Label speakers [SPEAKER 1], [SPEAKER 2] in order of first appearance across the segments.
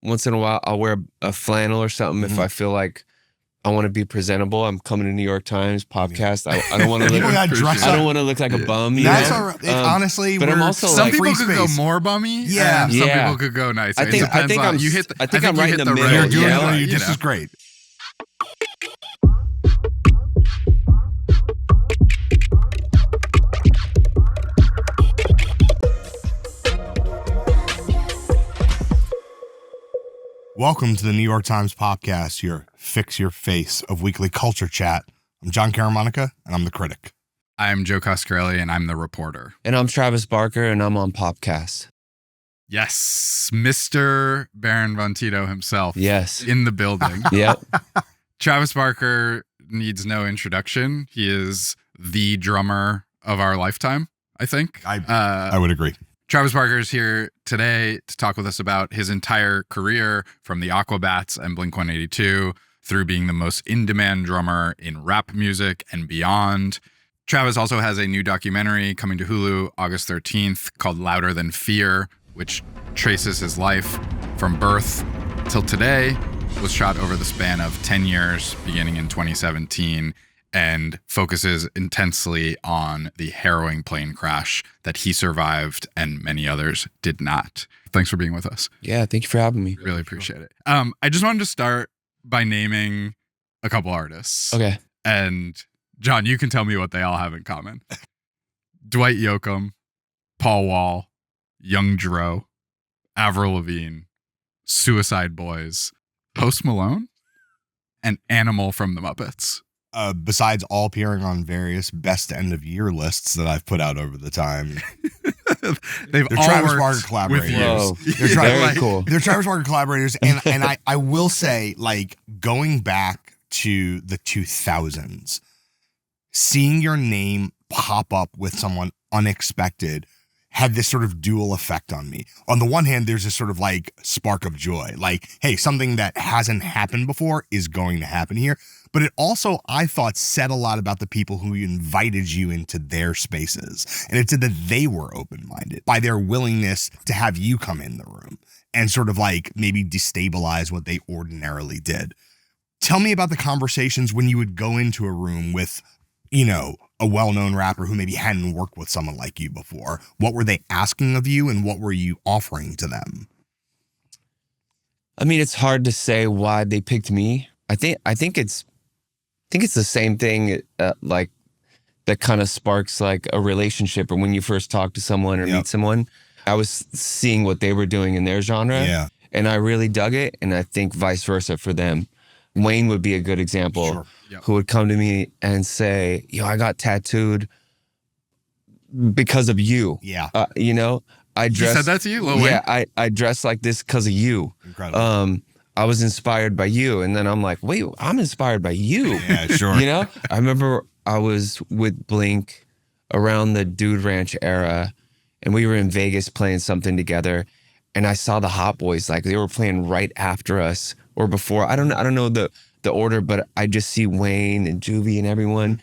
[SPEAKER 1] once in a while, I'll wear a flannel or something if I feel like I want to be presentable. I'm coming to New York Times podcast. I don't want to look. I don't want to look like a bum.
[SPEAKER 2] That's all right. Honestly,
[SPEAKER 1] but I'm also
[SPEAKER 3] some people could go more bummy. Yeah, and some people could go nice.
[SPEAKER 1] I think I'm right in the middle.
[SPEAKER 2] You're doing it. This is great. Welcome to the New York Times podcast, your fix your face of weekly culture chat. I'm John Caramonica, and I'm the critic.
[SPEAKER 3] I'm Joe Coscarelli, and I'm the reporter.
[SPEAKER 1] And I'm Travis Barker, and I'm on Popcast.
[SPEAKER 3] Yes, Mr. Baron Von Tito himself.
[SPEAKER 1] Yes.
[SPEAKER 3] In the building.
[SPEAKER 1] Yep.
[SPEAKER 3] Travis Barker needs no introduction. He is the drummer of our lifetime, I think.
[SPEAKER 2] I would agree.
[SPEAKER 3] Travis Barker is here today to talk with us about his entire career from the Aquabats and Blink-182 through being the most in-demand drummer in rap music and beyond. Travis also has a new documentary coming to Hulu August 13th called Louder Than Fear, which traces his life from birth till today, was shot over the span of 10 years, beginning in 2017, and focuses intensely on the harrowing plane crash that he survived and many others did not. Thanks for being with us.
[SPEAKER 1] Yeah, thank you for having me.
[SPEAKER 3] Really appreciate it. I just wanted to start by naming a couple artists.
[SPEAKER 1] Okay.
[SPEAKER 3] And John, you can tell me what they all have in common. Dwight Yoakam, Paul Wall, Young Dro, Avril Lavigne, Suicide Boys, Post Malone, and Animal from the Muppets.
[SPEAKER 2] Besides all appearing on various best end of year lists that I've put out over the time.
[SPEAKER 3] They're
[SPEAKER 2] all Travis Barker collaborators.
[SPEAKER 1] Very cool.
[SPEAKER 2] They're Travis Barker collaborators. And I will say, like, going back to the 2000s, seeing your name pop up with someone unexpected had this sort of dual effect on me. On the one hand, there's this sort of like spark of joy. Like, hey, something that hasn't happened before is going to happen here. But it also, I thought, said a lot about the people who invited you into their spaces. And it said that they were open-minded by their willingness to have you come in the room and sort of like maybe destabilize what they ordinarily did. Tell me about the conversations when you would go into a room with, you know, a well-known rapper who maybe hadn't worked with someone like you before. What were they asking of you and what were you offering to them?
[SPEAKER 1] I mean, it's hard to say why they picked me. I think it's the same thing, like that kind of sparks like a relationship, or when you first talk to someone or meet someone. I was seeing what they were doing in their genre, and I really dug it, and I think vice versa for them. Wayne would be a good example, who would come to me and say, yo, I got tattooed because of you.
[SPEAKER 2] Yeah.
[SPEAKER 1] You know, I dressed.
[SPEAKER 3] He said that to you, Lil Wayne?
[SPEAKER 1] Yeah, I dressed like this because of you.
[SPEAKER 2] Incredible.
[SPEAKER 1] I was inspired by you. And then I'm like, wait, I'm inspired by you.
[SPEAKER 2] Yeah, sure.
[SPEAKER 1] You know, I remember I was with Blink around the Dude Ranch era, and we were in Vegas playing something together. And I saw the Hot Boys, like they were playing right after us or before. I don't know the order, but I just see Wayne and Juvie and everyone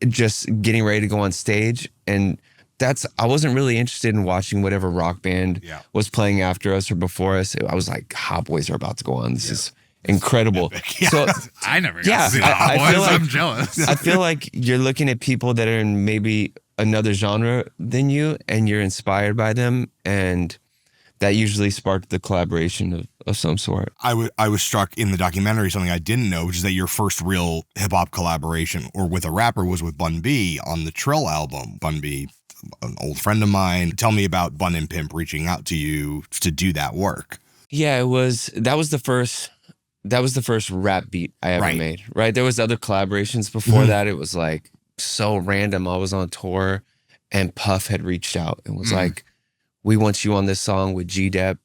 [SPEAKER 1] just getting ready to go on stage. And I wasn't really interested in watching whatever rock band was playing after us or before us. I was like, Hot Boys are about to go on. This is incredible. So
[SPEAKER 3] I never got to see the Hot Boys. I'm jealous.
[SPEAKER 1] I feel like you're looking at people that are in maybe another genre than you, and you're inspired by them, and that usually sparked the collaboration of some sort.
[SPEAKER 2] I was struck in the documentary, something I didn't know, which is that your first real hip-hop collaboration or with a rapper was with Bun B on the Trill album. Bun B, an old friend of mine. Tell me about Bun and Pimp reaching out to you to do that work.
[SPEAKER 1] Yeah, that was the first rap beat I ever made, right? There was other collaborations before that. It was like so random. I was on tour and Puff had reached out and was like, we want you on this song with G-Dep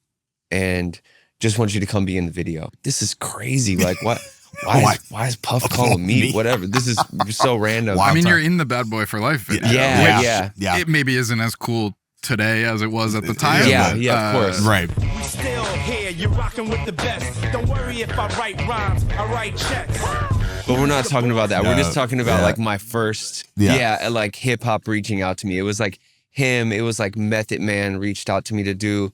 [SPEAKER 1] and just want you to come be in the video. This is crazy. Like, what? Why is Puff calling me? Whatever. This is so random.
[SPEAKER 3] I mean, you're in the Bad Boy for Life video.
[SPEAKER 1] Yeah.
[SPEAKER 3] It maybe isn't as cool today as it was at the time.
[SPEAKER 1] Yeah, of course.
[SPEAKER 2] Right.
[SPEAKER 4] We still here. You're rocking with the best. Don't worry if I write rhymes. I write checks.
[SPEAKER 1] But we're not talking about that. We're just talking about like my first, like hip hop reaching out to me. It was like him. It was like Method Man reached out to me to do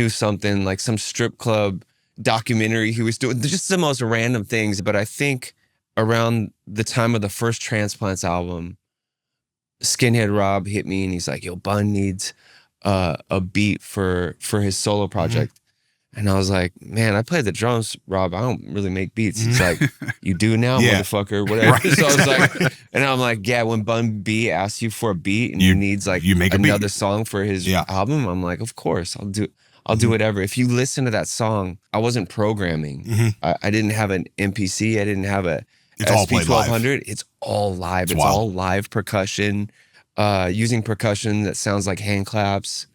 [SPEAKER 1] something, like some strip club documentary he was doing. Just the most random things. But I think around the time of the first Transplants album, Skinhead Rob hit me and he's like, yo, Bun needs a beat for his solo project. And I was like, man, I play the drums, Rob. I don't really make beats. He's like, you do now, motherfucker, whatever. Right. So I was like, and I'm like, yeah, when Bun B asks you for a beat and he needs like another song for his album, I'm like, of course, I'll do whatever. If you listen to that song, I wasn't programming. I didn't have an MPC. I didn't have a SP1200. It's all live. It's all live percussion, using percussion that sounds like hand claps.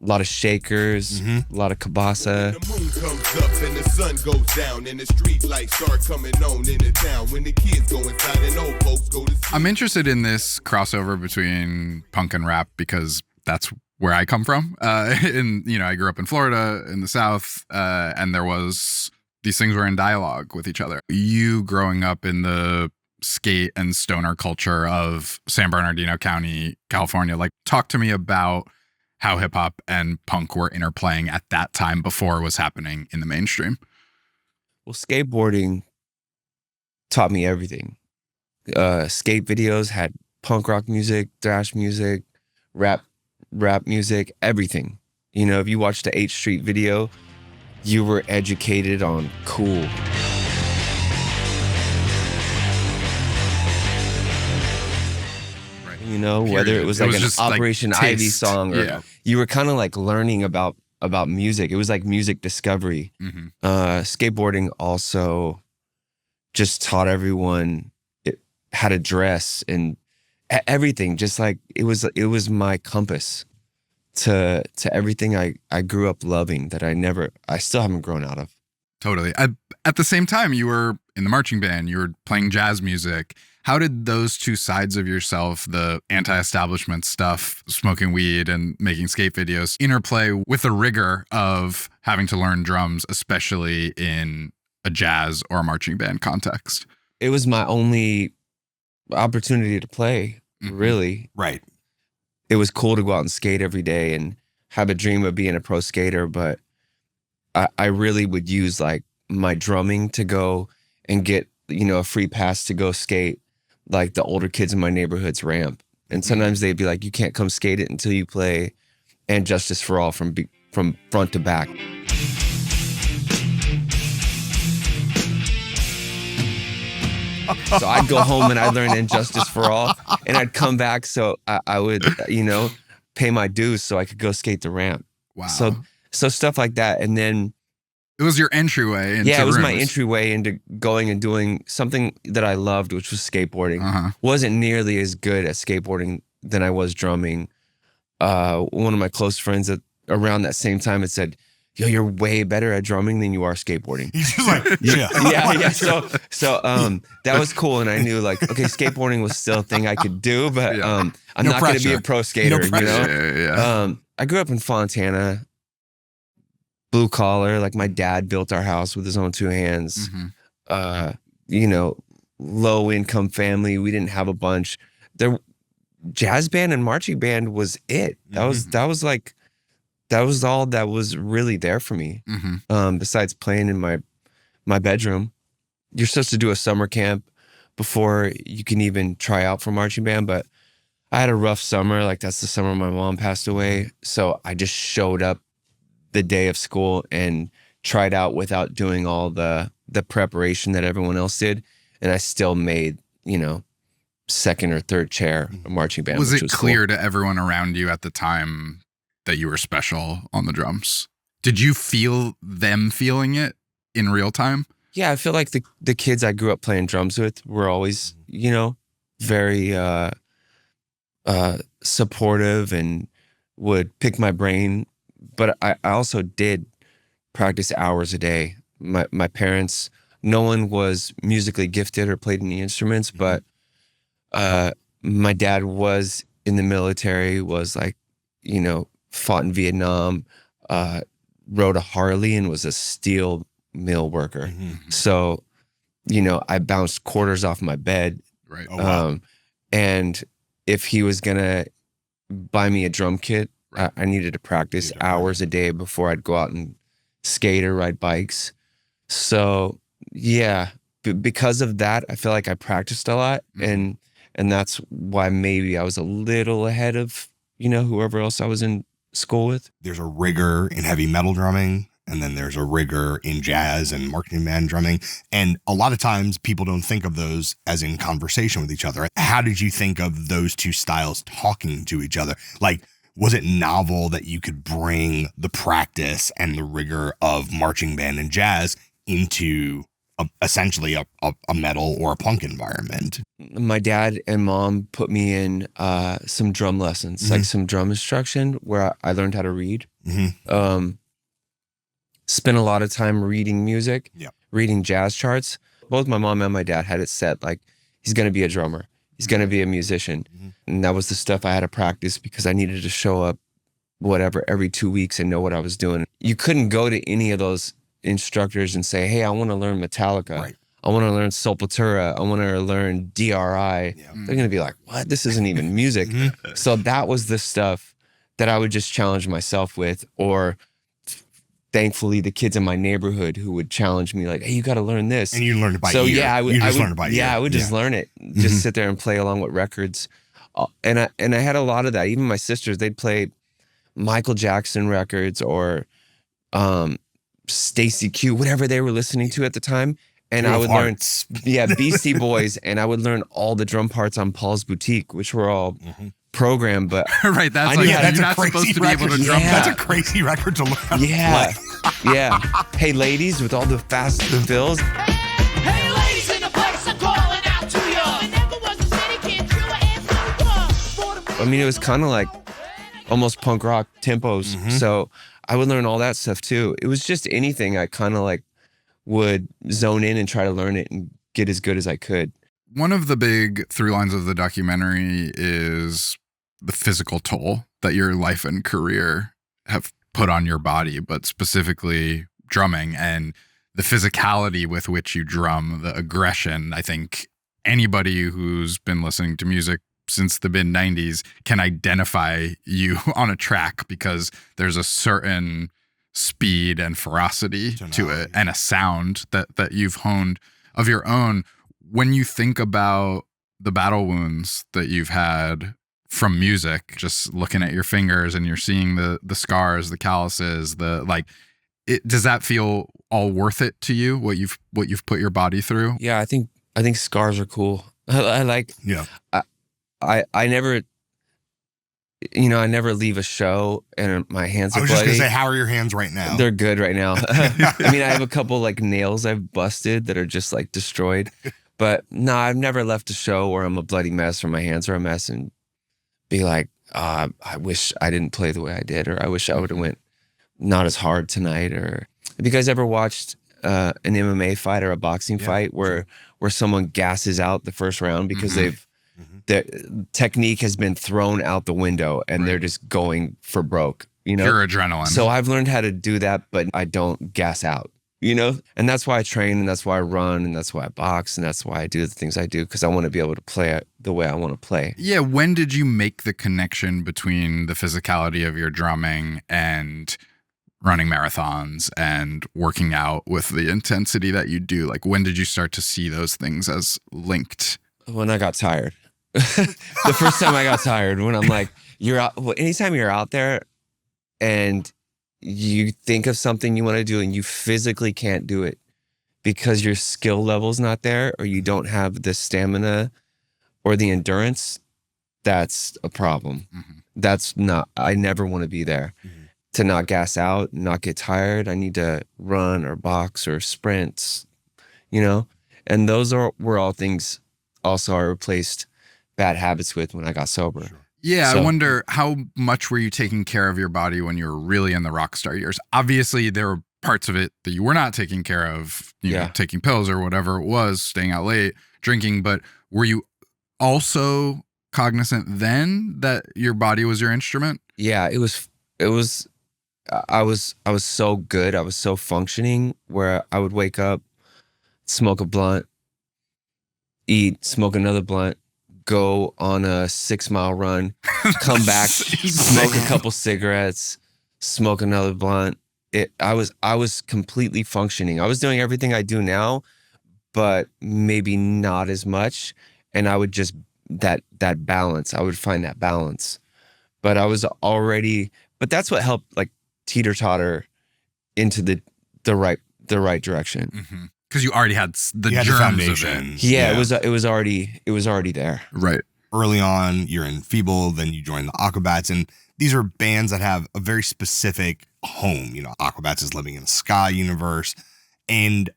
[SPEAKER 1] A lot of shakers, a lot of kabasa.
[SPEAKER 5] The moon comes up and the sun goes down and the street lights start coming on in the town. When the kids go inside and old folks go to sleep.
[SPEAKER 3] I'm interested in this crossover between punk and rap because that's where I come from. And I grew up in Florida in the South, and there was these things were in dialogue with each other. You growing up in the skate and stoner culture of San Bernardino County, California, like talk to me about how hip hop and punk were interplaying at that time before it was happening in the mainstream.
[SPEAKER 1] Well, skateboarding taught me everything. Skate videos had punk rock music, thrash music, rap music, everything. If you watched the 8th Street video, you were educated on cool. Whether it was like an Operation
[SPEAKER 3] like
[SPEAKER 1] Ivy song or you were kind of like learning about music. It was like music discovery. Skateboarding also just taught everyone how to dress and everything. Just like it was my compass to everything I grew up loving that I still haven't grown out of.
[SPEAKER 3] Totally. At the same time, you were in the marching band, you were playing jazz music. How did those two sides of yourself, the anti-establishment stuff, smoking weed and making skate videos, interplay with the rigor of having to learn drums, especially in a jazz or a marching band context?
[SPEAKER 1] It was my only opportunity to play, really.
[SPEAKER 2] Right.
[SPEAKER 1] It was cool to go out and skate every day and have a dream of being a pro skater, but I really would use like my drumming to go and get, a free pass to go skate like the older kids in my neighborhood's ramp. And sometimes they'd be like, you can't come skate it until you play And Justice for All from front to back. So I'd go home and I'd learn And Justice for All, and I'd come back so I would, pay my dues so I could go skate the ramp.
[SPEAKER 3] Wow.
[SPEAKER 1] So stuff like that. And then
[SPEAKER 3] it was your entryway into
[SPEAKER 1] it was
[SPEAKER 3] rooms.
[SPEAKER 1] my entryway into going and doing something that I loved, which was skateboarding. Wasn't nearly as good at skateboarding than I was drumming. One of my close friends around that same time had said, yo, you're way better at drumming than you are skateboarding.
[SPEAKER 2] He's just like,
[SPEAKER 1] yeah. So that was cool. And I knew like, okay, skateboarding was still a thing I could do, but I'm not going to be a pro skater, I grew up in Fontana, blue collar. Like my dad built our house with his own 2 hands. Low income family. We didn't have a bunch. Jazz band and marching band was it. That was all that was really there for me. Besides playing in my bedroom. You're supposed to do a summer camp before you can even try out for marching band, but I had a rough summer. Like that's the summer my mom passed away. So I just showed up the day of school and tried out without doing all the preparation that everyone else did. And I still made, second or third chair marching band.
[SPEAKER 3] Was it clear to everyone around you at the time that you were special on the drums? Did you feel them feeling it in real time?
[SPEAKER 1] Yeah, I feel like the kids I grew up playing drums with were always, very supportive and would pick my brain. But I also did practice hours a day. My parents, no one was musically gifted or played any instruments, but my dad was in the military, was like, fought in Vietnam, rode a Harley and was a steel mill worker. So, I bounced quarters off my bed.
[SPEAKER 3] Right.
[SPEAKER 2] Oh, wow.
[SPEAKER 1] And if he was gonna buy me a drum kit, I needed to practice hours a day before I'd go out and skate or ride bikes. So yeah, because of that, I feel like I practiced a lot, and that's why maybe I was a little ahead of, whoever else I was in school with.
[SPEAKER 2] There's a rigor in heavy metal drumming, and then there's a rigor in jazz and marching band drumming. And a lot of times people don't think of those as in conversation with each other. How did you think of those two styles talking to each other? Like, was it novel that you could bring the practice and the rigor of marching band and jazz into essentially a metal or a punk environment?
[SPEAKER 1] My dad and mom put me in some drum lessons, like some drum instruction where I learned how to read. Spent a lot of time reading music, reading jazz charts. Both my mom and my dad had it set like, he's going to be a drummer. He's going to be a musician. And that was the stuff I had to practice because I needed to show up every 2 weeks and know what I was doing. You couldn't go to any of those instructors and say, hey, I want to learn Metallica.
[SPEAKER 2] Right.
[SPEAKER 1] I want to learn Sepultura. I want to learn DRI. They're going to be like, what? This isn't even music. So that was the stuff that I would just challenge myself with, or thankfully the kids in my neighborhood who would challenge me like, hey, you got to learn this.
[SPEAKER 2] And you learned it by
[SPEAKER 1] so
[SPEAKER 2] ear.
[SPEAKER 1] Yeah, I would
[SPEAKER 2] learn it by ear.
[SPEAKER 1] I would just learn it. Just sit there and play along with records. And I had a lot of that. Even my sisters, they'd play Michael Jackson records or Stacy Q, whatever they were listening to at the time. And I would learn, Beastie Boys, and I would learn all the drum parts on Paul's Boutique, which were all programmed. But
[SPEAKER 3] right, that's like,
[SPEAKER 2] that's
[SPEAKER 3] you're
[SPEAKER 2] a
[SPEAKER 3] not
[SPEAKER 2] crazy
[SPEAKER 3] supposed to be
[SPEAKER 2] record.
[SPEAKER 3] able to drum.
[SPEAKER 2] That's a crazy record to learn.
[SPEAKER 1] Yeah. Hey, ladies, with all the fast fills.
[SPEAKER 6] Hey, ladies in the place, I'm calling out to you. Never was a city kid, true answer.
[SPEAKER 1] I mean, it was kind of like almost punk rock tempos. So I would learn all that stuff too. It was just anything I kind of like would zone in and try to learn it and get as good as I could.
[SPEAKER 3] One of the big through lines of the documentary is the physical toll that your life and career have put on your body, but specifically drumming and the physicality with which you drum, the aggression. I think anybody who's been listening to music since the mid-90s can identify you on a track because there's a certain speed and ferocity to it and a sound that you've honed of your own. When you think about the battle wounds that you've had from music, just looking at your fingers and you're seeing the scars, the calluses, does that feel all worth it to you, what you've put your body through?
[SPEAKER 1] Yeah, I think scars are cool. I never, I never leave a show and my hands are
[SPEAKER 2] I was
[SPEAKER 1] bloody.
[SPEAKER 2] just gonna say, how are your hands right now?
[SPEAKER 1] They're good right now. I mean, I have a couple like nails I've busted that are just like destroyed. But no, I've never left a show where I'm a bloody mess or my hands are a mess and be like, I wish I didn't play the way I did, or I wish I would have went not as hard tonight. Or have you guys ever watched an MMA fight or a boxing fight where someone gasses out the first round because their technique has been thrown out the window and they're just going for broke,
[SPEAKER 3] Pure adrenaline.
[SPEAKER 1] So I've learned how to do that, but I don't gas out, and that's why I train, and that's why I run, and that's why I box, and that's why I do the things I do, because I want to be able to play it the way I want to play.
[SPEAKER 3] Yeah. When did you make the connection between the physicality of your drumming and running marathons and working out with the intensity that you do? Like, when did you start to see those things as linked?
[SPEAKER 1] When I got tired. The first time I got tired, when I'm like, anytime you're out there and you think of something you want to do and you physically can't do it because your skill level's not there, or you don't have the stamina or the endurance, that's a problem. I never want to be there. To not gas out, not get tired, I need to run or box or sprint, and those were all things also I replaced bad habits with when I got sober.
[SPEAKER 3] Yeah, I wonder, how much were you taking care of your body when you were really in the rock star years? Obviously, there were parts of it that you were not taking care of, taking pills or whatever it was, staying out late, drinking. But were you also cognizant then that your body was your instrument?
[SPEAKER 1] Yeah, it was. I was so good. I was so functioning where I would wake up, smoke a blunt, eat, smoke another blunt, go on a 6-mile run, come back, smoke a couple cigarettes, smoke another blunt, I was completely functioning. I was doing everything I do now, but maybe not as much. And I would just that balance. I would find that balance. But I was already. But that's what helped like teeter totter into the right direction.
[SPEAKER 3] Because you already had the
[SPEAKER 2] You had the
[SPEAKER 3] germs
[SPEAKER 2] foundation.
[SPEAKER 3] of it.
[SPEAKER 1] Yeah, it was already there.
[SPEAKER 3] Right.
[SPEAKER 2] Early on, you're in Feeble, then you join the Aquabats, and these are bands that have a very specific home. You know, Aquabats is living in a ska universe, and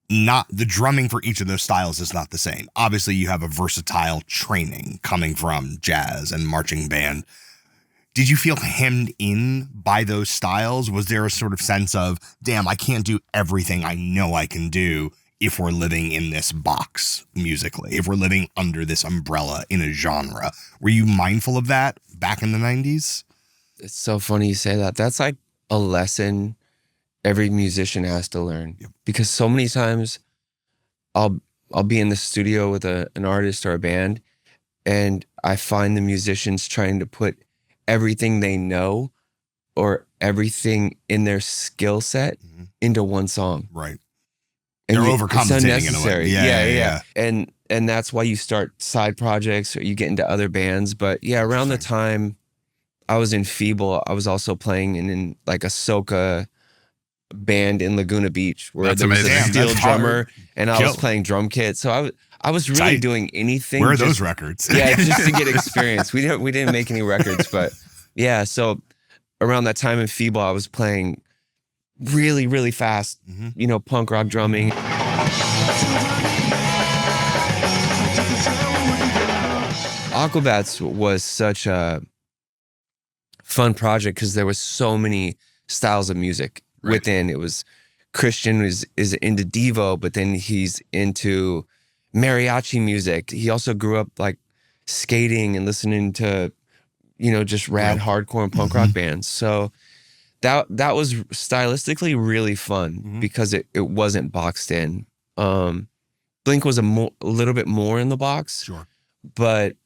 [SPEAKER 2] not the drumming for each of those styles is not the same. Obviously, you have a versatile training coming from jazz and marching band. Did you feel hemmed in by those styles? Was there a sort of sense of, damn, I can't do everything I know I can do if we're living in this box musically, if we're living under this umbrella in a genre? Were you mindful of that back in the 90s?
[SPEAKER 1] It's so funny you say that. That's like a lesson every musician has to learn.
[SPEAKER 2] Yep.
[SPEAKER 1] Because so many times I'll be in the studio with an artist or a band, and I find the musicians trying to put everything they know or everything in their skill set into one song.
[SPEAKER 2] Right.
[SPEAKER 1] And
[SPEAKER 2] They're
[SPEAKER 1] it's
[SPEAKER 2] overcompensating in a way.
[SPEAKER 1] unnecessary.
[SPEAKER 2] Yeah.
[SPEAKER 1] And that's why you start side projects or you get into other bands. But yeah, around the time I was in Feeble, I was also playing in like a soca band in Laguna Beach where
[SPEAKER 3] That's
[SPEAKER 1] there was
[SPEAKER 3] amazing.
[SPEAKER 1] a steel
[SPEAKER 2] That's
[SPEAKER 1] drummer
[SPEAKER 2] hard.
[SPEAKER 1] and I was
[SPEAKER 2] Kill.
[SPEAKER 1] playing drum kit. So I was really
[SPEAKER 2] Tight.
[SPEAKER 1] doing anything.
[SPEAKER 2] Where are
[SPEAKER 1] just-
[SPEAKER 2] those records?
[SPEAKER 1] Yeah, just to get experience. We didn't make any records, but yeah. So around that time in Feeble, I was playing really, really fast, you know, punk rock drumming. Aquabats was such a fun project because there was so many styles of music within. It was Christian is into Devo, but then he's into mariachi music. He also grew up like skating and listening to, you know, just rad hardcore and punk rock bands. So that was stylistically really fun because it wasn't boxed in. Blink was a little bit more in the box,
[SPEAKER 2] Sure.
[SPEAKER 1] but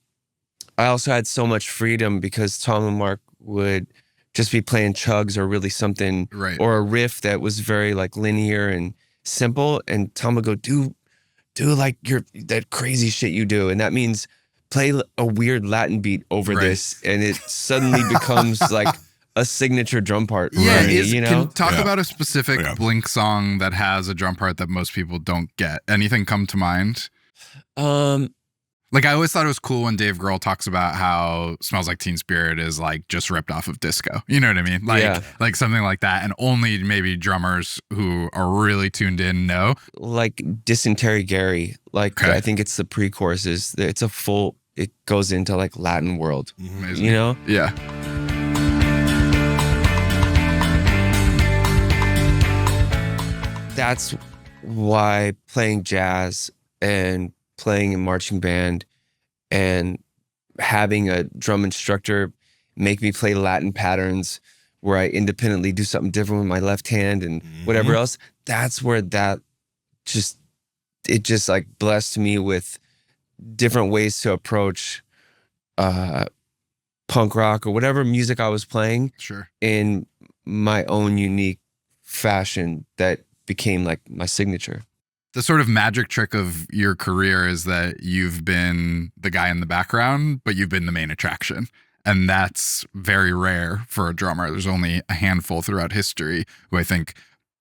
[SPEAKER 1] I also had so much freedom because Tom and Mark would just be playing chugs or really something or a riff that was very like linear and simple, and Tom would go do like that crazy shit you do, and that means play a weird Latin beat over this, and it suddenly becomes like a signature drum part.
[SPEAKER 3] Yeah,
[SPEAKER 1] for me, you know.
[SPEAKER 3] Talk about a specific Blink song that has a drum part that most people don't get. Anything come to mind? Like, I always thought it was cool when Dave Grohl talks about how Smells Like Teen Spirit is like just ripped off of disco. You know what I mean? Like, like something like that. And only maybe drummers who are really tuned in know.
[SPEAKER 1] Like Dysentery Gary, like I think it's the pre-choruses. It's a full, it goes into like Latin world, you know?
[SPEAKER 3] Yeah.
[SPEAKER 1] That's why playing jazz and playing in marching band and having a drum instructor make me play Latin patterns where I independently do something different with my left hand and whatever else, that's where it just like blessed me with different ways to approach punk rock or whatever music I was playing in my own unique fashion that became like my signature.
[SPEAKER 3] The sort of magic trick of your career is that you've been the guy in the background, but you've been the main attraction. And that's very rare for a drummer. There's only a handful throughout history who I think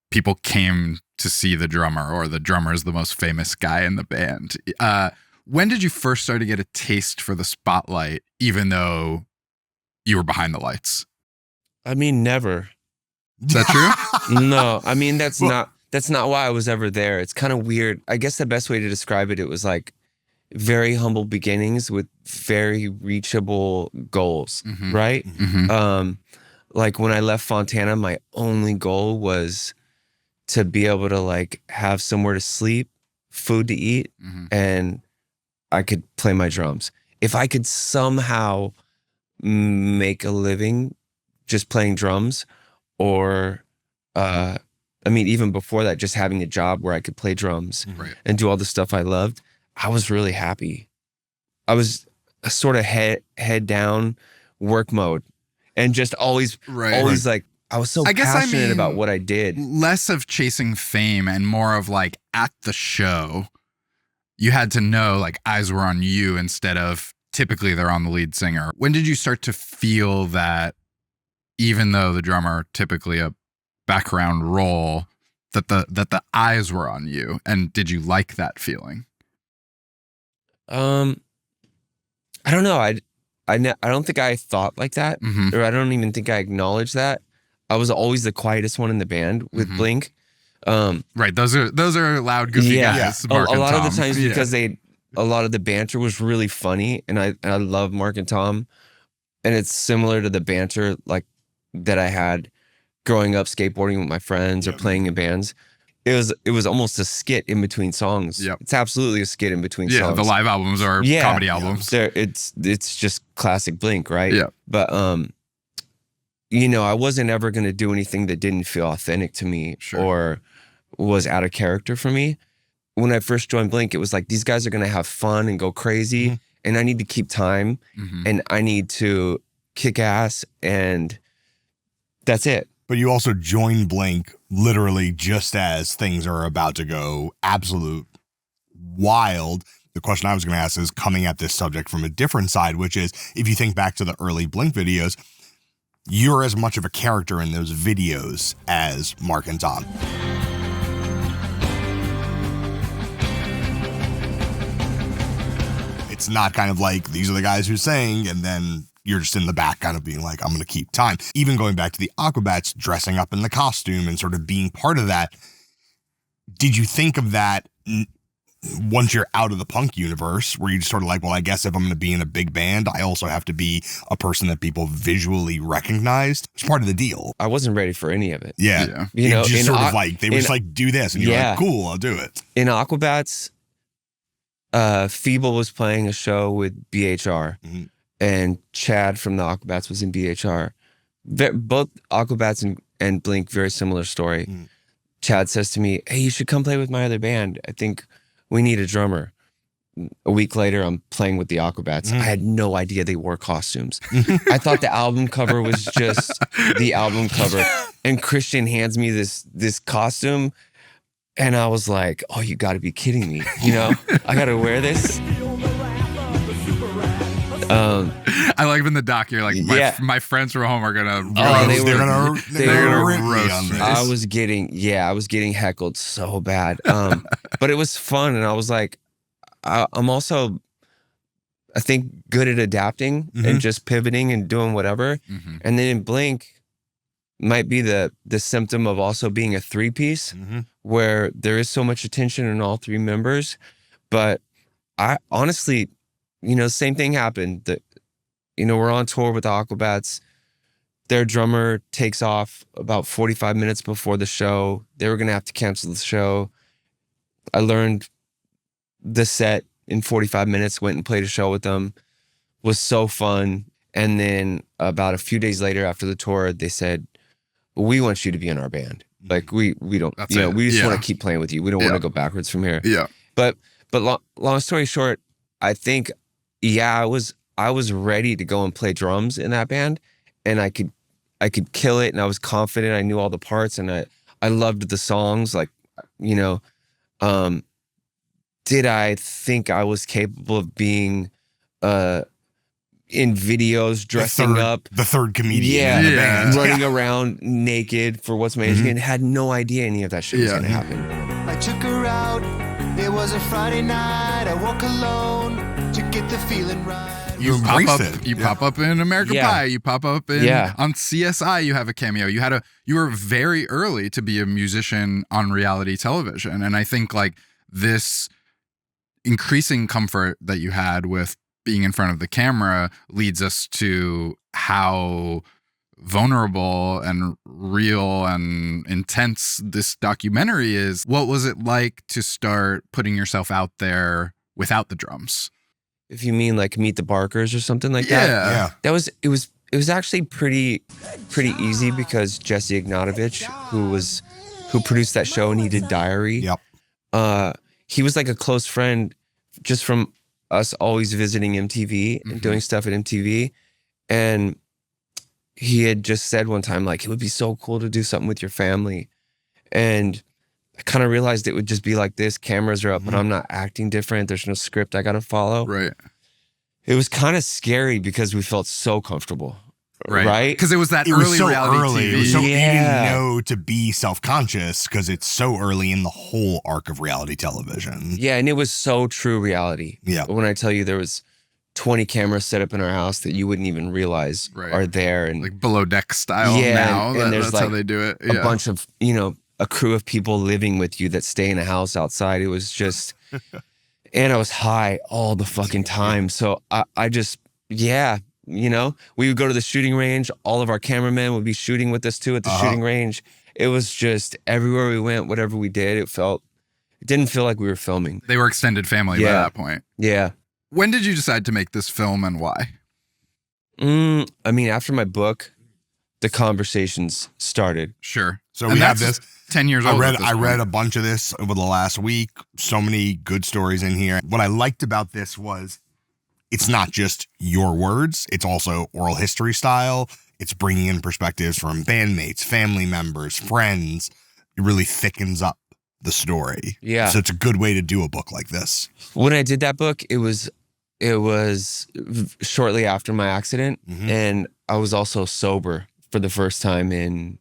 [SPEAKER 3] people came to see the drummer, or the drummer is the most famous guy in the band. When did you first start to get a taste for the spotlight, even though you were behind the lights?
[SPEAKER 1] I mean, never.
[SPEAKER 3] Is that true?
[SPEAKER 1] No, I mean, that's not why I was ever there. It's kind of weird. I guess the best way to describe it was like very humble beginnings with very reachable goals, right? Like when I left Fontana, my only goal was to be able to like have somewhere to sleep, food to eat, and I could play my drums. If I could somehow make a living just playing drums, or I mean, even before that, just having a job where I could play drums and do all the stuff I loved, I was really happy. I was a sort of head down work mode, and just always like I was so
[SPEAKER 3] I guess I
[SPEAKER 1] passionate
[SPEAKER 3] mean-
[SPEAKER 1] about what I did.
[SPEAKER 3] Less of chasing fame and more of like at the show, you had to know like eyes were on you instead of typically they're on the lead singer. When did you start to feel that even though the drummer typically a background role, that the eyes were on you, and did you like that feeling?
[SPEAKER 1] I don't know. I don't think I thought like that,
[SPEAKER 3] Mhm.
[SPEAKER 1] or I don't even think I acknowledged that. I was always the quietest one in the band with
[SPEAKER 3] Mhm.
[SPEAKER 1] Blink.
[SPEAKER 3] Right. Those are loud, goofy
[SPEAKER 1] Yeah.
[SPEAKER 3] guys.
[SPEAKER 1] A
[SPEAKER 3] Mark and
[SPEAKER 1] lot of the
[SPEAKER 3] Tom.
[SPEAKER 1] times
[SPEAKER 3] Yeah.
[SPEAKER 1] because a lot of the banter was really funny, and I love Mark and Tom, and it's similar to the banter like that I had growing up skateboarding with my friends or playing in bands. It was almost a skit in between songs.
[SPEAKER 3] Yep.
[SPEAKER 1] It's absolutely a skit in between
[SPEAKER 3] Yeah,
[SPEAKER 1] songs.
[SPEAKER 3] the live albums are
[SPEAKER 1] Yeah.
[SPEAKER 3] comedy albums.
[SPEAKER 1] It's just classic Blink, right?
[SPEAKER 3] Yeah.
[SPEAKER 1] But you know, I wasn't ever gonna do anything that didn't feel authentic to me
[SPEAKER 3] Sure.
[SPEAKER 1] or was out of character for me. When I first joined Blink, it was like these guys are gonna have fun and go crazy, and I need to keep time,
[SPEAKER 3] Mhm.
[SPEAKER 1] and I need to kick ass, and that's it.
[SPEAKER 2] But you also join Blink literally just as things are about to go absolute wild. The question I was going to ask is coming at this subject from a different side, which is if you think back to the early Blink videos, you're as much of a character in those videos as Mark and Tom. It's not kind of like these are the guys who sang and then you're just in the back kind of being like, I'm going to keep time. Even going back to the Aquabats dressing up in the costume and sort of being part of that. Did you think of that once you're out of the punk universe where you just sort of like, well, I guess if I'm going to be in a big band, I also have to be a person that people visually recognized? It's part of the deal.
[SPEAKER 1] I wasn't ready for any of it.
[SPEAKER 2] Yeah.
[SPEAKER 3] Yeah.
[SPEAKER 1] You know,
[SPEAKER 2] just
[SPEAKER 1] in
[SPEAKER 2] sort of
[SPEAKER 1] Aqu-
[SPEAKER 2] like, they were just like, do this. And you're
[SPEAKER 1] Yeah.
[SPEAKER 2] like, cool, I'll do it.
[SPEAKER 1] In Aquabats, Feeble was playing a show with BHR,
[SPEAKER 2] Mhm.
[SPEAKER 1] and Chad from the Aquabats was in BHR. Both Aquabats and Blink, very similar story.
[SPEAKER 2] Mhm.
[SPEAKER 1] Chad says to me, "Hey, you should come play with my other band. I think we need a drummer." A week later, I'm playing with the Aquabats. I had no idea they wore costumes. I thought the album cover was just the album cover. And Christian hands me this costume, and I was like, "Oh, you got to be kidding me! You know, I got to wear this."
[SPEAKER 3] I like in the doc, you're like,
[SPEAKER 1] Yeah.
[SPEAKER 3] my friends from home are gonna
[SPEAKER 1] Oh, they
[SPEAKER 3] roast
[SPEAKER 1] were-
[SPEAKER 3] me.
[SPEAKER 1] they
[SPEAKER 2] they're
[SPEAKER 1] were
[SPEAKER 2] gonna rip me
[SPEAKER 3] roast
[SPEAKER 2] on
[SPEAKER 3] me.
[SPEAKER 2] this.
[SPEAKER 1] I was getting heckled so bad. But it was fun, and I was like, I'm also, I think, good at adapting and just pivoting and doing whatever.
[SPEAKER 3] Mhm.
[SPEAKER 1] And then in Blink might be the symptom of also being a three-piece where there is so much attention in all three members. But I honestly, you know, same thing happened. That, you know, we're on tour with the Aquabats. Their drummer takes off about 45 minutes before the show. They were going to have to cancel the show. I learned the set in 45 minutes, went and played a show with them. Was so fun. And then about a few days later after the tour, they said, "We want you to be in our band. Like we don't,
[SPEAKER 3] That's
[SPEAKER 1] you know,
[SPEAKER 3] it.
[SPEAKER 1] we just
[SPEAKER 3] Yeah.
[SPEAKER 1] want to keep playing with you. We don't want to go backwards from here."
[SPEAKER 3] Yeah.
[SPEAKER 1] But long story short, I think, yeah, I was ready to go and play drums in that band, and I could kill it, and I was confident. I knew all the parts, and I loved the songs. Like, you know, did I think I was capable of being in videos dressing up?
[SPEAKER 2] The third comedian
[SPEAKER 1] Yeah,
[SPEAKER 2] in the
[SPEAKER 3] Yeah.
[SPEAKER 2] band.
[SPEAKER 1] running around naked for What's My Age Again? Had no idea any of that shit was
[SPEAKER 3] Yeah.
[SPEAKER 1] gonna happen.
[SPEAKER 7] I took her out. It was a Friday night. I woke alone to get the feeling right.
[SPEAKER 2] You
[SPEAKER 3] pop
[SPEAKER 2] embraced
[SPEAKER 3] up,
[SPEAKER 2] it.
[SPEAKER 3] You pop up in American
[SPEAKER 1] Yeah.
[SPEAKER 3] Pie. You pop up in
[SPEAKER 1] Yeah.
[SPEAKER 3] on CSI. You have a cameo. You were very early to be a musician on reality television, and I think like this increasing comfort that you had with being in front of the camera leads us to how vulnerable and real and intense this documentary is. What was it like to start putting yourself out there without the drums?
[SPEAKER 1] If you mean like Meet the Barkers or something like
[SPEAKER 3] Yeah.
[SPEAKER 1] that, it was actually pretty easy because Jesse Ignatovich, who produced that show and he did Diary,
[SPEAKER 2] Yep.
[SPEAKER 1] he was like a close friend just from us always visiting MTV and doing stuff at MTV. And he had just said one time, like, it would be so cool to do something with your family. And I kind of realized it would just be like this. Cameras are up, but I'm not acting different. There's no script I got to follow.
[SPEAKER 3] Right.
[SPEAKER 1] It was kind of scary because we felt so comfortable. Right?
[SPEAKER 3] Because it was that
[SPEAKER 2] It
[SPEAKER 3] early
[SPEAKER 2] was so
[SPEAKER 3] reality
[SPEAKER 2] early.
[SPEAKER 3] TV.
[SPEAKER 2] It was so you
[SPEAKER 1] Yeah.
[SPEAKER 2] didn't know to be self-conscious because it's so early in the whole arc of reality television.
[SPEAKER 1] Yeah, and it was so true reality.
[SPEAKER 2] Yeah.
[SPEAKER 1] When I tell you there was 20 cameras set up in our house that you wouldn't even realize
[SPEAKER 3] Right.
[SPEAKER 1] are there, and
[SPEAKER 3] Like below deck style
[SPEAKER 1] Yeah,
[SPEAKER 3] now.
[SPEAKER 1] and there's
[SPEAKER 3] that's how
[SPEAKER 1] like
[SPEAKER 3] they do it.
[SPEAKER 1] a bunch of, a crew of people living with you that stay in a house outside. It was just, and I was high all the fucking time. So I just, we would go to the shooting range. All of our cameramen would be shooting with us too at the shooting range. It was just everywhere we went, whatever we did, it didn't feel like we were filming.
[SPEAKER 3] They were extended family by
[SPEAKER 1] Yeah.
[SPEAKER 3] that point.
[SPEAKER 1] Yeah.
[SPEAKER 3] When did you decide to make this film and why?
[SPEAKER 1] I mean, after my book, the conversations started.
[SPEAKER 3] Sure.
[SPEAKER 2] So
[SPEAKER 3] And
[SPEAKER 2] we have
[SPEAKER 3] that's
[SPEAKER 2] this.
[SPEAKER 3] 10 years
[SPEAKER 2] I
[SPEAKER 3] old.
[SPEAKER 2] read
[SPEAKER 3] at this
[SPEAKER 2] I read
[SPEAKER 3] point.
[SPEAKER 2] a bunch of this over the last week. So many good stories in here. What I liked about this was it's not just your words, it's also oral history style. It's bringing in perspectives from bandmates, family members, friends. It really thickens up the story.
[SPEAKER 1] Yeah.
[SPEAKER 2] So it's a good way to do a book like this.
[SPEAKER 1] When I did that book, it was shortly after my accident, and I was also sober for the first time in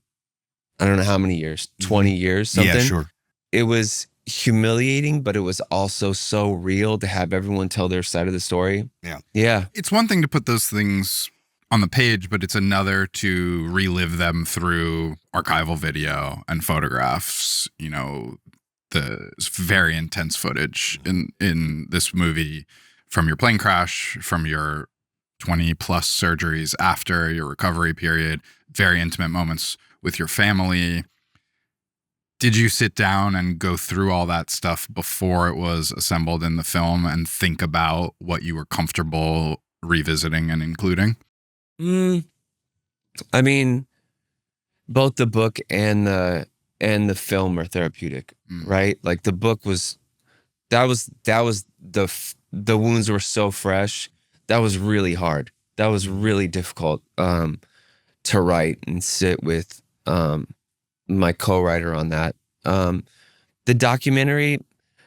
[SPEAKER 1] I don't know how many years, 20 years, something.
[SPEAKER 2] Yeah, sure.
[SPEAKER 1] It was humiliating, but it was also so real to have everyone tell their side of the story.
[SPEAKER 2] Yeah.
[SPEAKER 1] Yeah.
[SPEAKER 3] It's one thing to put those things on the page, but it's another to relive them through archival video and photographs. The very intense footage in this movie from your plane crash, from your 20 plus surgeries after your recovery period, very intimate moments with your family. Did you sit down and go through all that stuff before it was assembled in the film and think about what you were comfortable revisiting and including?
[SPEAKER 1] I mean, both the book and the film are therapeutic, right? Like the book was the wounds were so fresh. That was really hard. That was really difficult to write and sit with my co-writer on that. The documentary,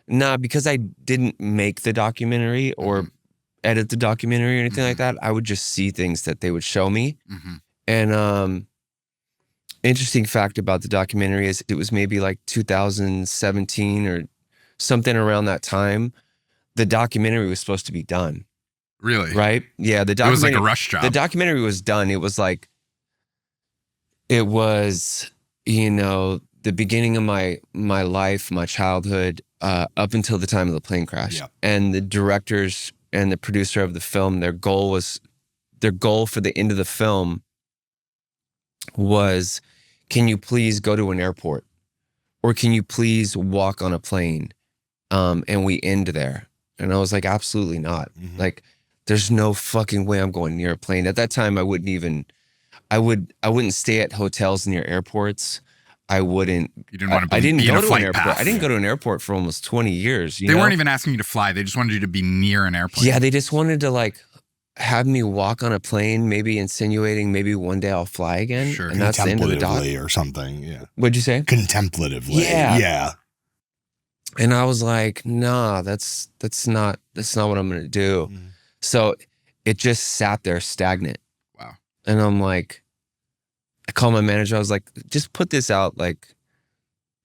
[SPEAKER 1] because I didn't make the documentary or edit the documentary or anything like that. I would just see things that they would show me. And interesting fact about the documentary is it was maybe like 2017 or something around that time. The documentary was supposed to be done.
[SPEAKER 3] Really?
[SPEAKER 1] Right? Yeah.
[SPEAKER 3] It was like a rush job.
[SPEAKER 1] The documentary was done. It was the beginning of my life, my childhood, up until the time of the plane crash.
[SPEAKER 2] Yeah.
[SPEAKER 1] And the directors and the producer of the film, their goal for the end of the film was, can you please go to an airport? Or can you please walk on a plane? And we end there. And I was like, absolutely not. Like, there's no fucking way I'm going near a plane. At that time, I wouldn't stay at hotels near airports. I wouldn't.
[SPEAKER 3] You didn't want to be
[SPEAKER 1] I didn't
[SPEAKER 3] in
[SPEAKER 1] go
[SPEAKER 3] a
[SPEAKER 1] to an
[SPEAKER 3] flight
[SPEAKER 1] airport.
[SPEAKER 3] path.
[SPEAKER 1] I didn't go to an airport for almost 20 years.
[SPEAKER 3] They weren't even asking you to fly. They just wanted you to be near an airplane.
[SPEAKER 1] Yeah, they just wanted to have me walk on a plane, maybe insinuating maybe one day I'll fly again.
[SPEAKER 3] Sure.
[SPEAKER 1] And that's the end of the doc.
[SPEAKER 2] Contemplatively or something. Yeah.
[SPEAKER 1] What'd you say?
[SPEAKER 2] Contemplatively.
[SPEAKER 1] Yeah.
[SPEAKER 2] Yeah.
[SPEAKER 1] And I was like, nah, that's not what I'm gonna do. So it just sat there stagnant.
[SPEAKER 3] Wow.
[SPEAKER 1] And I'm like, I called my manager. I was like, just put this out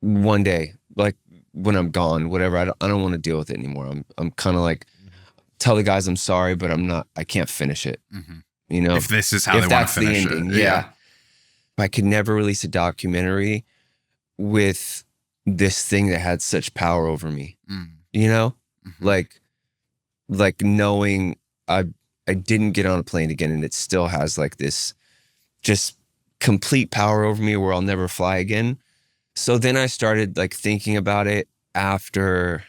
[SPEAKER 1] one day, when I'm gone, whatever. I don't want to deal with it anymore. I'm kind of tell the guys I'm sorry, but I can't finish it.
[SPEAKER 3] If this is how they want to
[SPEAKER 1] that's the
[SPEAKER 3] finish
[SPEAKER 1] ending,
[SPEAKER 3] it.
[SPEAKER 1] yeah. I could never release a documentary with this thing that had such power over me. Like knowing I didn't get on a plane again, and it still has this just complete power over me where I'll never fly again. So then I started thinking about it after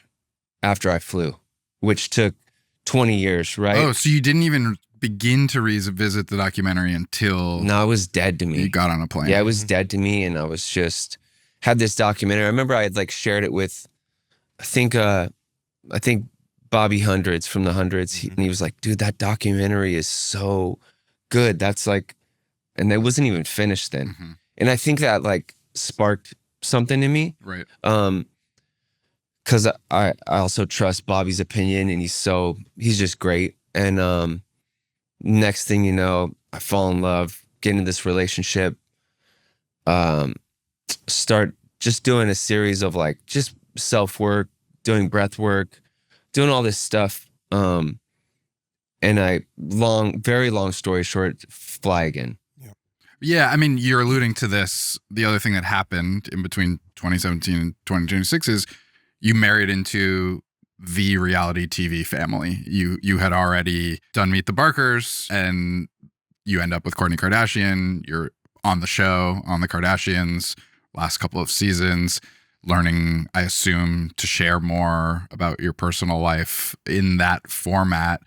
[SPEAKER 1] I flew, which took 20 years, right?
[SPEAKER 3] Oh, so you didn't even begin to revisit the documentary until
[SPEAKER 1] No, it was dead to me.
[SPEAKER 3] you got on a plane.
[SPEAKER 1] Yeah, it was dead to me, and I was just had this documentary. I remember I had shared it with, I think Bobby Hundreds from the Hundreds, and he was like, "Dude, that documentary is so good. That's and it wasn't even finished then.
[SPEAKER 3] Mm-hmm.
[SPEAKER 1] And I think that like sparked something in me.
[SPEAKER 3] Right.
[SPEAKER 1] Because I also trust Bobby's opinion, and he's just great. And next thing you know, I fall in love, get into this relationship, start just doing a series of like just self-work, doing breath work, doing all this stuff. And very long story short, fly again.
[SPEAKER 3] Yeah, I mean, you're alluding to this. The other thing that happened in between 2017 and 2026 is you married into the reality TV family. You had already done Meet the Barkers, and you end up with Kourtney Kardashian. You're on the show, on the Kardashians, last couple of seasons, learning, I assume, to share more about your personal life in that format.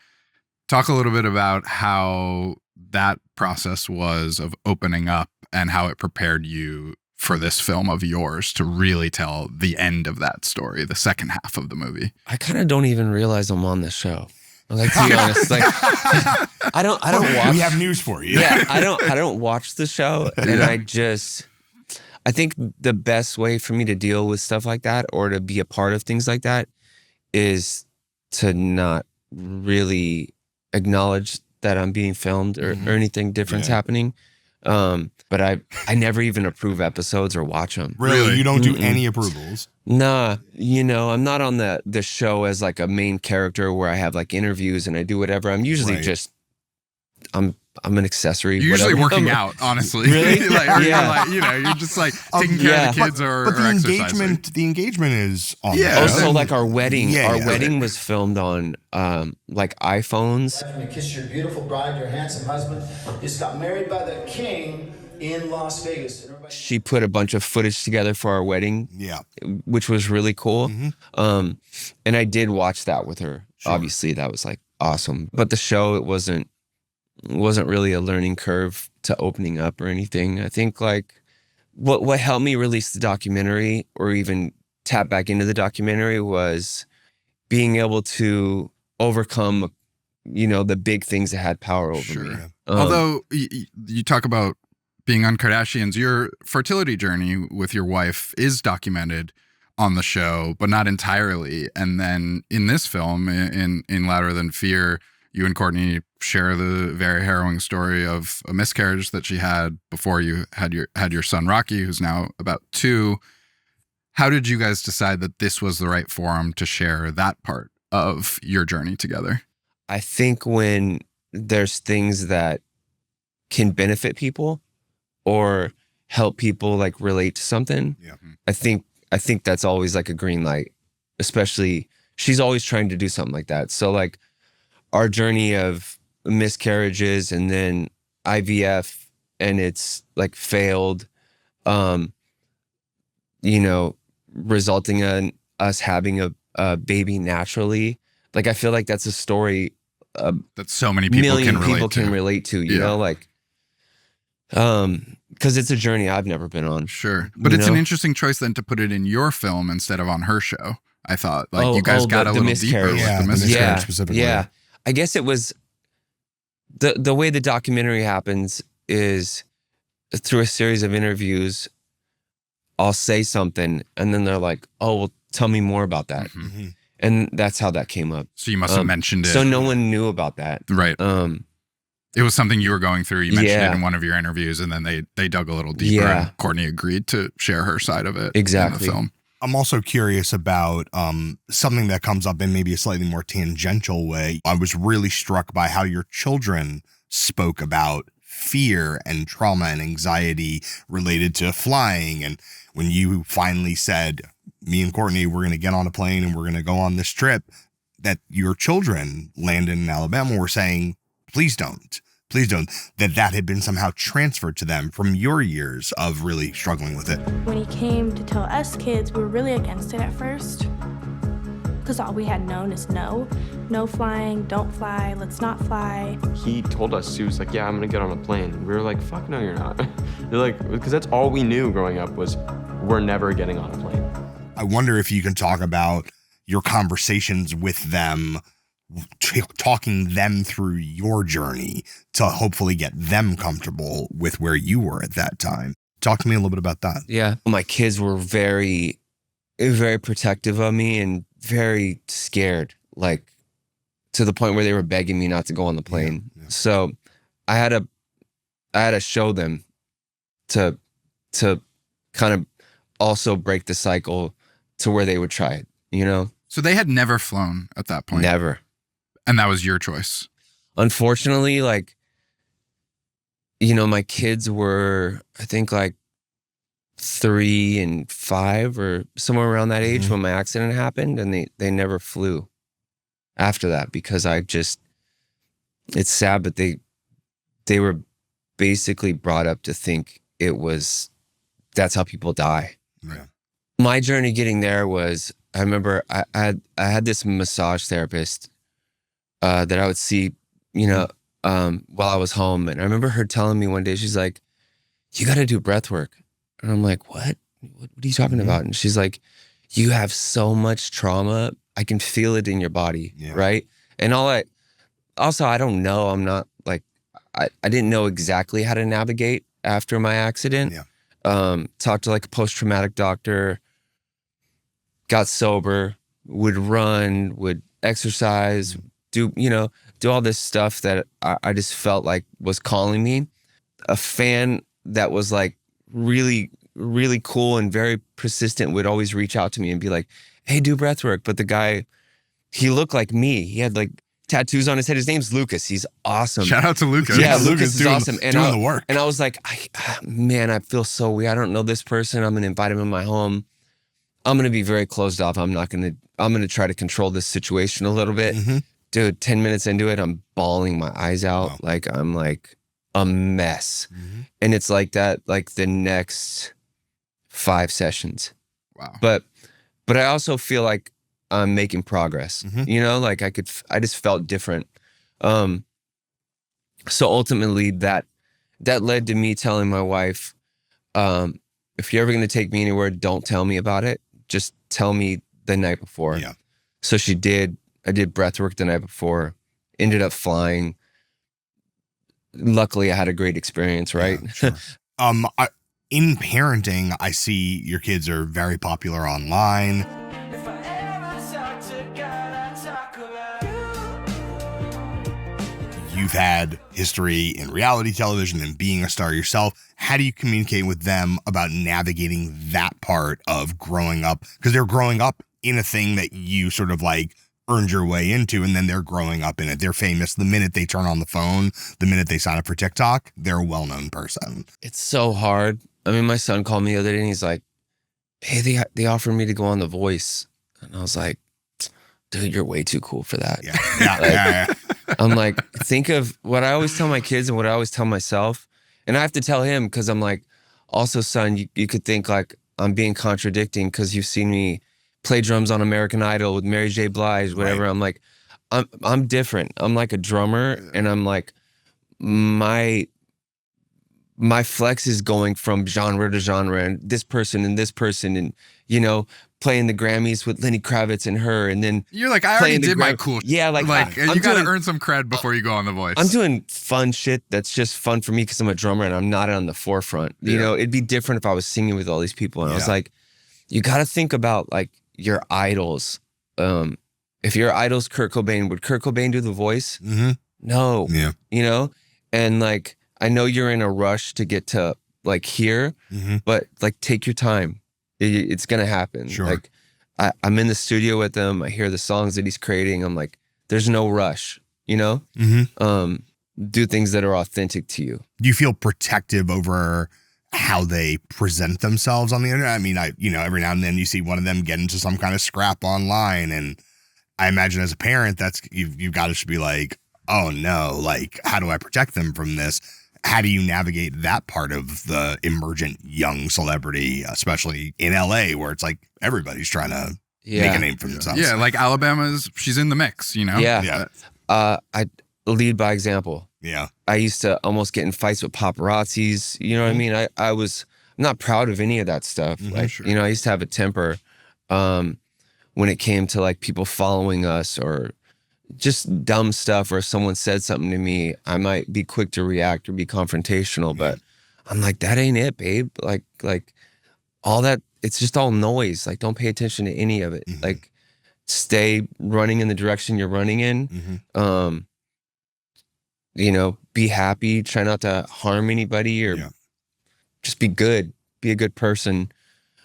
[SPEAKER 3] Talk a little bit about how that process was of opening up and how it prepared you for this film of yours to really tell the end of that story, the second half of the movie.
[SPEAKER 1] I kind of don't even realize I'm on this show. Like, to be honest, like I don't watch.
[SPEAKER 2] We have news for you.
[SPEAKER 1] Yeah, I don't watch the show, and I think the best way for me to deal with stuff like that, or to be a part of things like that, is to not really acknowledge that I'm being filmed or anything different's happening. But I never even approve episodes or watch them.
[SPEAKER 2] Really? You don't do any approvals?
[SPEAKER 1] Nah, I'm not on the show as like a main character where I have like interviews and I do whatever. I'm usually just I'm an accessory.
[SPEAKER 3] You're usually
[SPEAKER 1] whatever.
[SPEAKER 3] working out, honestly.
[SPEAKER 1] Really?
[SPEAKER 3] You're just like taking care of the kids or
[SPEAKER 2] the
[SPEAKER 3] exercising.
[SPEAKER 2] The engagement is on.
[SPEAKER 3] Yeah.
[SPEAKER 2] the
[SPEAKER 1] Also,
[SPEAKER 2] show.
[SPEAKER 1] like our wedding.
[SPEAKER 2] Yeah,
[SPEAKER 1] our
[SPEAKER 2] yeah.
[SPEAKER 1] wedding was filmed on like iPhones.
[SPEAKER 8] To kiss your beautiful bride, your handsome husband, just got married by the king in Las Vegas.
[SPEAKER 1] She put a bunch of footage together for our wedding.
[SPEAKER 2] Yeah.
[SPEAKER 1] Which was really cool. And I did watch that with her.
[SPEAKER 2] Sure.
[SPEAKER 1] Obviously, that was like awesome. But the show, it wasn't really a learning curve to opening up or anything. I think like what helped me release the documentary or even tap back into the documentary was being able to overcome, the big things that had power over me.
[SPEAKER 3] Although you talk about being on Kardashians, your fertility journey with your wife is documented on the show, but not entirely. And then in this film, in Louder Than Fear, you and Kourtney share the very harrowing story of a miscarriage that she had before you had your son Rocky, who's now about 2. How did you guys decide that this was the right forum to share that part of your journey together?
[SPEAKER 1] I think when there's things that can benefit people or help people like relate to something, I think that's always like a green light. Especially, she's always trying to do something like that. So like our journey of miscarriages and then IVF, and it's like failed, resulting in us having a baby naturally. Like I feel like that's a story
[SPEAKER 3] that so many people can relate to.
[SPEAKER 1] You know, like because it's a journey I've never been on.
[SPEAKER 3] Sure, but it's an interesting choice then to put it in your film instead of on her show. I thought you guys got a little deeper with the miscarriage
[SPEAKER 2] specifically.
[SPEAKER 1] Yeah, I guess it was the way the documentary happens is through a series of interviews. I'll say something, and then they're like, "Oh, well, tell me more about that." And that's how that came up.
[SPEAKER 3] So you must have mentioned it.
[SPEAKER 1] So no one knew about that,
[SPEAKER 3] right? It was something you were going through. You mentioned it in one of your interviews, and then they dug a little deeper. And Kourtney agreed to share her side of it.
[SPEAKER 1] Exactly.
[SPEAKER 3] In the film.
[SPEAKER 2] I'm also curious about something that comes up in maybe a slightly more tangential way. I was really struck by how your children spoke about fear and trauma and anxiety related to flying. And when you finally said, me and Kourtney, we're going to get on a plane and we're going to go on this trip, that your children, Landon and Alabama, were saying, please don't, that had been somehow transferred to them from your years of really struggling with it.
[SPEAKER 9] When he came to tell us kids, we were really against it at first, because all we had known is no flying, don't fly, let's not fly.
[SPEAKER 10] He told us, he was like, yeah, I'm gonna get on a plane. We were like, fuck no, you're not. They're like, because that's all we knew growing up was we're never getting on a plane.
[SPEAKER 2] I wonder if you can talk about your conversations with them talking them through your journey to hopefully get them comfortable with where you were at that time. Talk to me a little bit about that.
[SPEAKER 1] Yeah. My kids were very, very protective of me and very scared, like to the point where they were begging me not to go on the plane.
[SPEAKER 2] Yeah.
[SPEAKER 1] So I had to show them to kind of also break the cycle to where they would try it, you know?
[SPEAKER 3] So they had never flown at that point.
[SPEAKER 1] Never.
[SPEAKER 3] And that was your choice.
[SPEAKER 1] Unfortunately, like, you know, my kids were, I think, like 3 and 5 or somewhere around that age when my accident happened, and they never flew after that because it's sad, but they were basically brought up to think that's how people die.
[SPEAKER 2] Yeah.
[SPEAKER 1] My journey getting there was, I remember I had this massage therapist that I would see, you know, while I was home. And I remember her telling me one day, she's like, you got to do breath work. And I'm like, what are you talking about? And she's like, you have so much trauma. I can feel it in your body.
[SPEAKER 2] Yeah.
[SPEAKER 1] Right. And I don't know. I'm not like, I didn't know exactly how to navigate after my accident.
[SPEAKER 2] Yeah.
[SPEAKER 1] Talked to like a post-traumatic doctor, got sober, would run, would exercise, do all this stuff that I just felt like was calling me. A fan that was like really, really cool and very persistent would always reach out to me and be like, hey, do breath work. But the guy, he looked like me. He had like tattoos on his head. His name's Lucas. He's awesome.
[SPEAKER 3] Shout out to Lucas.
[SPEAKER 1] Yeah, Lucas is awesome. And
[SPEAKER 2] doing the work.
[SPEAKER 1] And I was like, man, I feel so weird. I don't know this person. I'm going to invite him in my home. I'm going to be very closed off. I'm going to try to control this situation a little bit. Dude, 10 minutes into it, I'm bawling my eyes out.
[SPEAKER 2] Wow.
[SPEAKER 1] Like I'm like a mess. And it's like that, like the next 5 sessions.
[SPEAKER 3] Wow.
[SPEAKER 1] But I also feel like I'm making progress, you know, like I just felt different. So ultimately that led to me telling my wife, if you're ever going to take me anywhere, don't tell me about it. Just tell me the night before.
[SPEAKER 2] Yeah.
[SPEAKER 1] So she did. I did breath work the night before, ended up flying. Luckily I had a great experience, right?
[SPEAKER 2] Yeah, sure. In parenting, I see your kids are very popular online. You've had history in reality television and being a star yourself. How do you communicate with them about navigating that part of growing up? Because they're growing up in a thing that you sort of like earned your way into, and then they're growing up in it. They're famous the minute they turn on the phone, the minute they sign up for TikTok, they're a well-known person.
[SPEAKER 1] It's so hard. I mean, my son called me the other day and he's like, hey, they offered me to go on The Voice. And I was like, dude, you're way too cool for that.
[SPEAKER 2] Yeah.
[SPEAKER 1] I'm like, think of what I always tell my kids and what I always tell myself. And I have to tell him because I'm like, also, son, you could think like I'm being contradicting because you've seen me play drums on American Idol with Mary J. Blige, whatever. Right. I'm like, I'm different. I'm like a drummer, and I'm like, my flex is going from genre to genre, and this person, and you know, playing the Grammys with Lenny Kravitz and her, and then
[SPEAKER 3] you're like, I already did my cool shit.
[SPEAKER 1] Yeah, like
[SPEAKER 3] you got to earn some cred before you go on The Voice.
[SPEAKER 1] I'm doing fun shit that's just fun for me because I'm a drummer and I'm not on the forefront. You know, it'd be different if I was singing with all these people, and I was like, you got to think about like your idols. If your idol's Kurt Cobain, would Kurt Cobain do The Voice? No.
[SPEAKER 2] Yeah.
[SPEAKER 1] You know, and like I know you're in a rush to get to like here, but like take your time. It's gonna happen.
[SPEAKER 2] Sure.
[SPEAKER 1] Like I'm in the studio with him. I hear the songs that he's creating. I'm like, there's no rush. You know, do things that are authentic to you.
[SPEAKER 2] Do you feel protective over how they present themselves on the internet? I mean, every now and then you see one of them get into some kind of scrap online, and I imagine as a parent, that's you've got to just be like, oh no, like how do I protect them from this? How do you navigate that part of the emergent young celebrity, especially in LA, where it's like everybody's trying to make a name for themselves?
[SPEAKER 3] Yeah, like she's in the mix, you know?
[SPEAKER 1] Yeah. I lead by example.
[SPEAKER 2] Yeah.
[SPEAKER 1] I used to almost get in fights with paparazzis. You know what I mean? I'm not proud of any of that stuff. Like, you know, I used to have a temper when it came to like people following us or just dumb stuff, or if someone said something to me, I might be quick to react or be confrontational, but I'm like, that ain't it, babe. Like all that, it's just all noise. Like, don't pay attention to any of it. Like, stay running in the direction you're running in. You know, be happy, try not to harm anybody, or just be good, be a good person.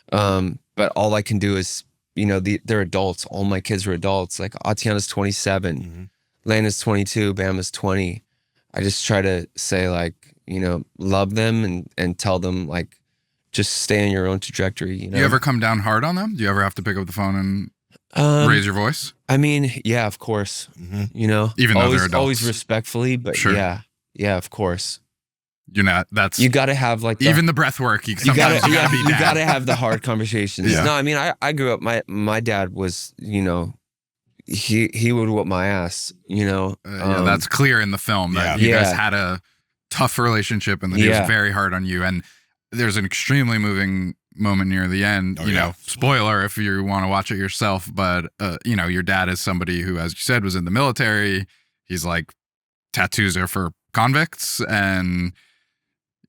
[SPEAKER 1] But all I can do is, you know, they're adults. All my kids are adults. Like, Atiana's 27, Lana's 22, Bama's 20. I just try to say, like, you know, love them and tell them, like, just stay on your own trajectory. You know?
[SPEAKER 3] You ever come down hard on them? Do you ever have to pick up the phone and raise your voice?
[SPEAKER 1] I mean, yeah, of course. You know,
[SPEAKER 3] even though they're adults,
[SPEAKER 1] always respectfully, but yeah, of course.
[SPEAKER 3] You're not. That's
[SPEAKER 1] you got to have like
[SPEAKER 3] even the breath work. You got
[SPEAKER 1] to have the hard conversations. No, I mean, I grew up. My dad was, you know, he would whoop my ass. You know,
[SPEAKER 3] yeah, that's clear in the film that you guys had a tough relationship, and that he was very hard on you. And there's an extremely moving moment near the end. You know, spoiler if you want to watch it yourself. But you know, your dad is somebody who, as you said, was in the military. He's like, tattoos are for convicts, and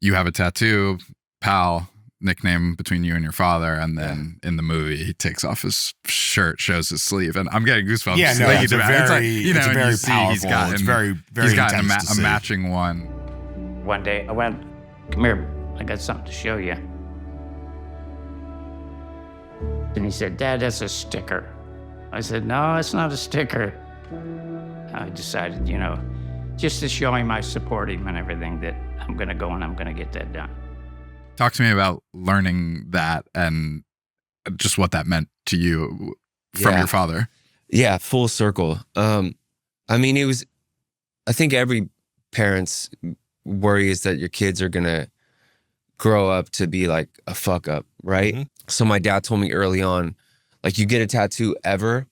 [SPEAKER 3] you have a tattoo, pal, nickname between you and your father, and then in the movie he takes off his shirt, shows his sleeve, and I'm getting goosebumps.
[SPEAKER 2] Yeah, no, it's very,
[SPEAKER 3] you know,
[SPEAKER 2] it's very powerful.
[SPEAKER 3] He's gotten,
[SPEAKER 2] it's very
[SPEAKER 3] he's gotten
[SPEAKER 2] intense
[SPEAKER 3] a matching one.
[SPEAKER 11] One day I went, come here, I got something to show you. And he said, Dad, that's a sticker. I said, no, it's not a sticker. I decided, you know, just to show him I support him and everything, that I'm going to go and I'm going to get that done.
[SPEAKER 3] Talk to me about learning that and just what that meant to you from your father.
[SPEAKER 1] Yeah, full circle. I mean, I think every parent's worry is that your kids are going to grow up to be like a fuck up, right? So my dad told me early on, like, you get a tattoo ever,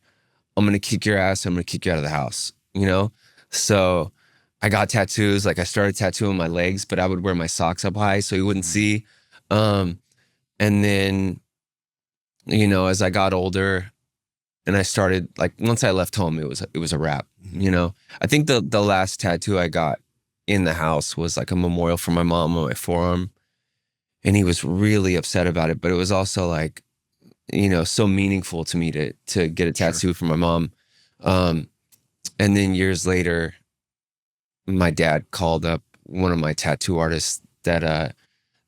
[SPEAKER 1] I'm going to kick your ass, I'm going to kick you out of the house, you know? So I got tattoos. Like, I started tattooing my legs, but I would wear my socks up high so he wouldn't see. And then, you know, as I got older and I started, like, once I left home, it was a wrap, you know? I think the last tattoo I got in the house was like a memorial for my mom on my forearm. And he was really upset about it, but it was also like, you know, so meaningful to me to get a tattoo for my mom. And then years later, my dad called up one of my tattoo artists that I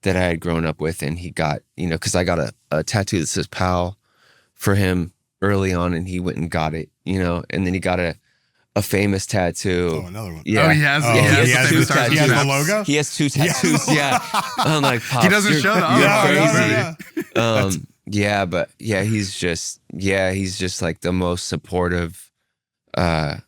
[SPEAKER 1] had grown up with, and he got, you know, because I got a tattoo that says pal for him early on, and he went and got it, you know, and then he got a famous tattoo.
[SPEAKER 2] Oh, another one.
[SPEAKER 1] Yeah.
[SPEAKER 3] Oh, he has
[SPEAKER 2] two tattoos. He has the logo?
[SPEAKER 1] He has two tattoos, yeah. I'm like, Pops,
[SPEAKER 3] he doesn't show the
[SPEAKER 1] you're crazy. Yeah, but yeah, he's just like the most supportive dad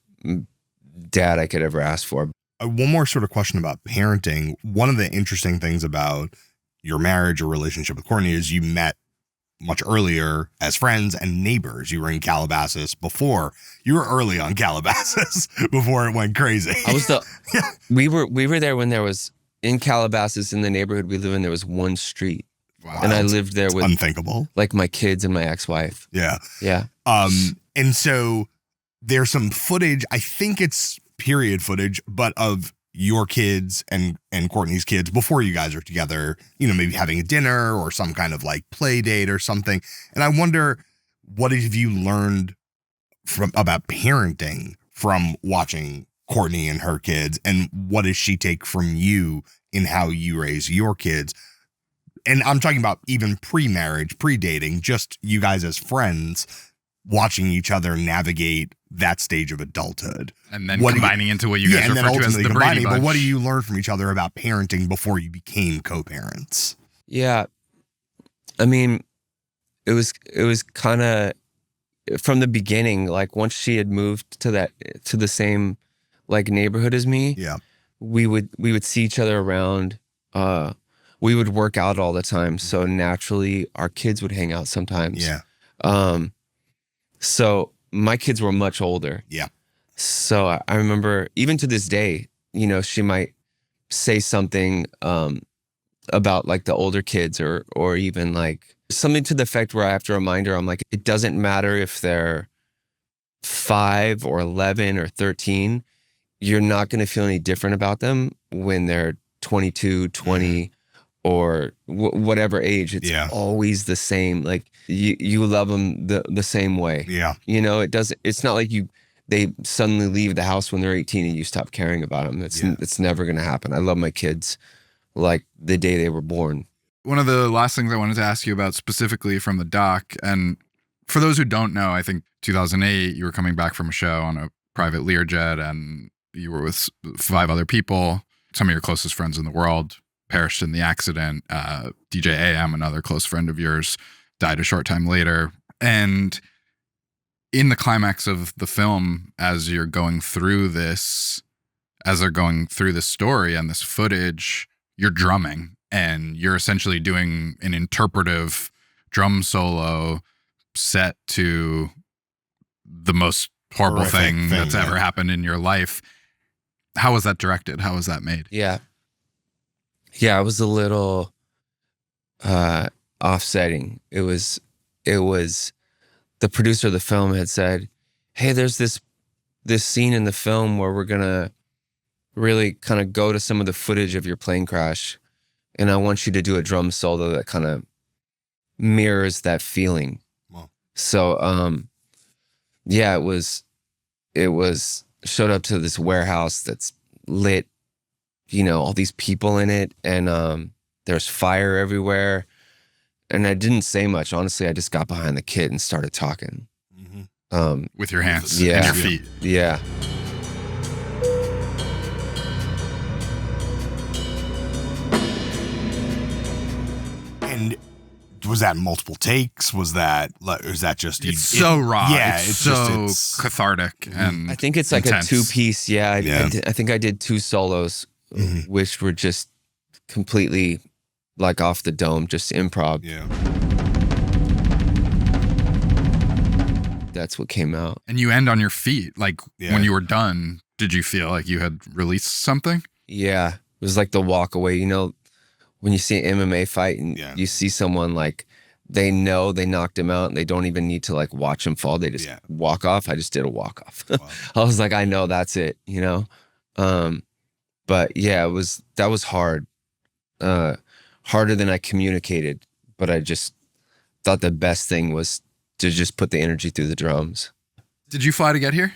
[SPEAKER 1] I could ever ask for.
[SPEAKER 2] One more sort of question about parenting. One of the interesting things about your marriage or relationship with Kourtney is you met much earlier as friends and neighbors. You were in Calabasas before. You were early on Calabasas before it went crazy.
[SPEAKER 1] We were there when there was, in Calabasas, in the neighborhood we live in, there was one street.
[SPEAKER 2] Wow,
[SPEAKER 1] and I lived there with
[SPEAKER 2] unthinkable,
[SPEAKER 1] like my kids and my ex-wife.
[SPEAKER 2] Yeah.
[SPEAKER 1] And
[SPEAKER 2] so there's some footage, I think it's period footage, but of your kids and Kourtney's kids before you guys are together, you know, maybe having a dinner or some kind of like play date or something. And I wonder, what have you learned about parenting from watching Kourtney and her kids, and what does she take from you in how you raise your kids? And I'm talking about even pre-marriage, pre-dating, just you guys as friends watching each other navigate that stage of adulthood.
[SPEAKER 3] And then combining into what you guys refer to as the Brady Bunch.
[SPEAKER 2] But what do you learn from each other about parenting before you became co-parents?
[SPEAKER 1] Yeah. I mean, it was kind of from the beginning, like once she had moved to the same like neighborhood as me, we would see each other around. We would work out all the time. So naturally our kids would hang out sometimes. So my kids were much older. So I remember, even to this day, you know, she might say something about like the older kids, or even like something to the effect where I have to remind her, I'm like, it doesn't matter if they're 5 or 11 or 13, you're not going to feel any different about them when they're 22, 20, or whatever age. It's always the same. Like you love them the same way.
[SPEAKER 2] Yeah.
[SPEAKER 1] You know, it's not like they suddenly leave the house when they're 18 and you stop caring about them. It's never going to happen. I love my kids like the day they were born.
[SPEAKER 3] One of the last things I wanted to ask you about specifically from the doc, and for those who don't know, I think 2008, you were coming back from a show on a private Learjet, and you were with 5 other people. Some of your closest friends in the world perished in the accident. DJ AM, another close friend of yours, died a short time later. And in the climax of the film, as you're going through this, as they're going through this story and this footage, you're drumming and you're essentially doing an interpretive drum solo set to the most horrible thing that's ever happened in your life. How was that directed? How was that made?
[SPEAKER 1] Yeah, it was a little offsetting. It was the producer of the film had said, hey, there's this scene in the film where we're gonna really kind of go to some of the footage of your plane crash, and I want you to do a drum solo that kind of mirrors that feeling.
[SPEAKER 2] Wow.
[SPEAKER 1] So yeah, it was showed up to this warehouse that's lit, you know, all these people in it, and there's fire everywhere. And I didn't say much. Honestly, I just got behind the kit and started talking.
[SPEAKER 3] With your hands
[SPEAKER 1] yeah,
[SPEAKER 3] and your feet.
[SPEAKER 1] Yeah.
[SPEAKER 2] And was that multiple takes? Was that just?
[SPEAKER 3] It's so raw.
[SPEAKER 2] Yeah,
[SPEAKER 3] it's so cathartic. And
[SPEAKER 1] I think it's like
[SPEAKER 3] intense.
[SPEAKER 1] a 2-piece. Yeah, I think I did 2 solos, which were just completely like off the dome, just improv.
[SPEAKER 2] Yeah.
[SPEAKER 1] That's what came out.
[SPEAKER 3] And you end on your feet. Like when you were done, did you feel like you had released something?
[SPEAKER 1] Yeah, it was like the walk away. You know, when you see an MMA fight and you see someone like they know they knocked him out and they don't even need to like watch him fall. They just walk off. I just did a walk off. Wow. I was like, I know that's it, you know? But yeah, that was hard. Harder than I communicated, but I just thought the best thing was to just put the energy through the drums.
[SPEAKER 3] Did you fly to get here?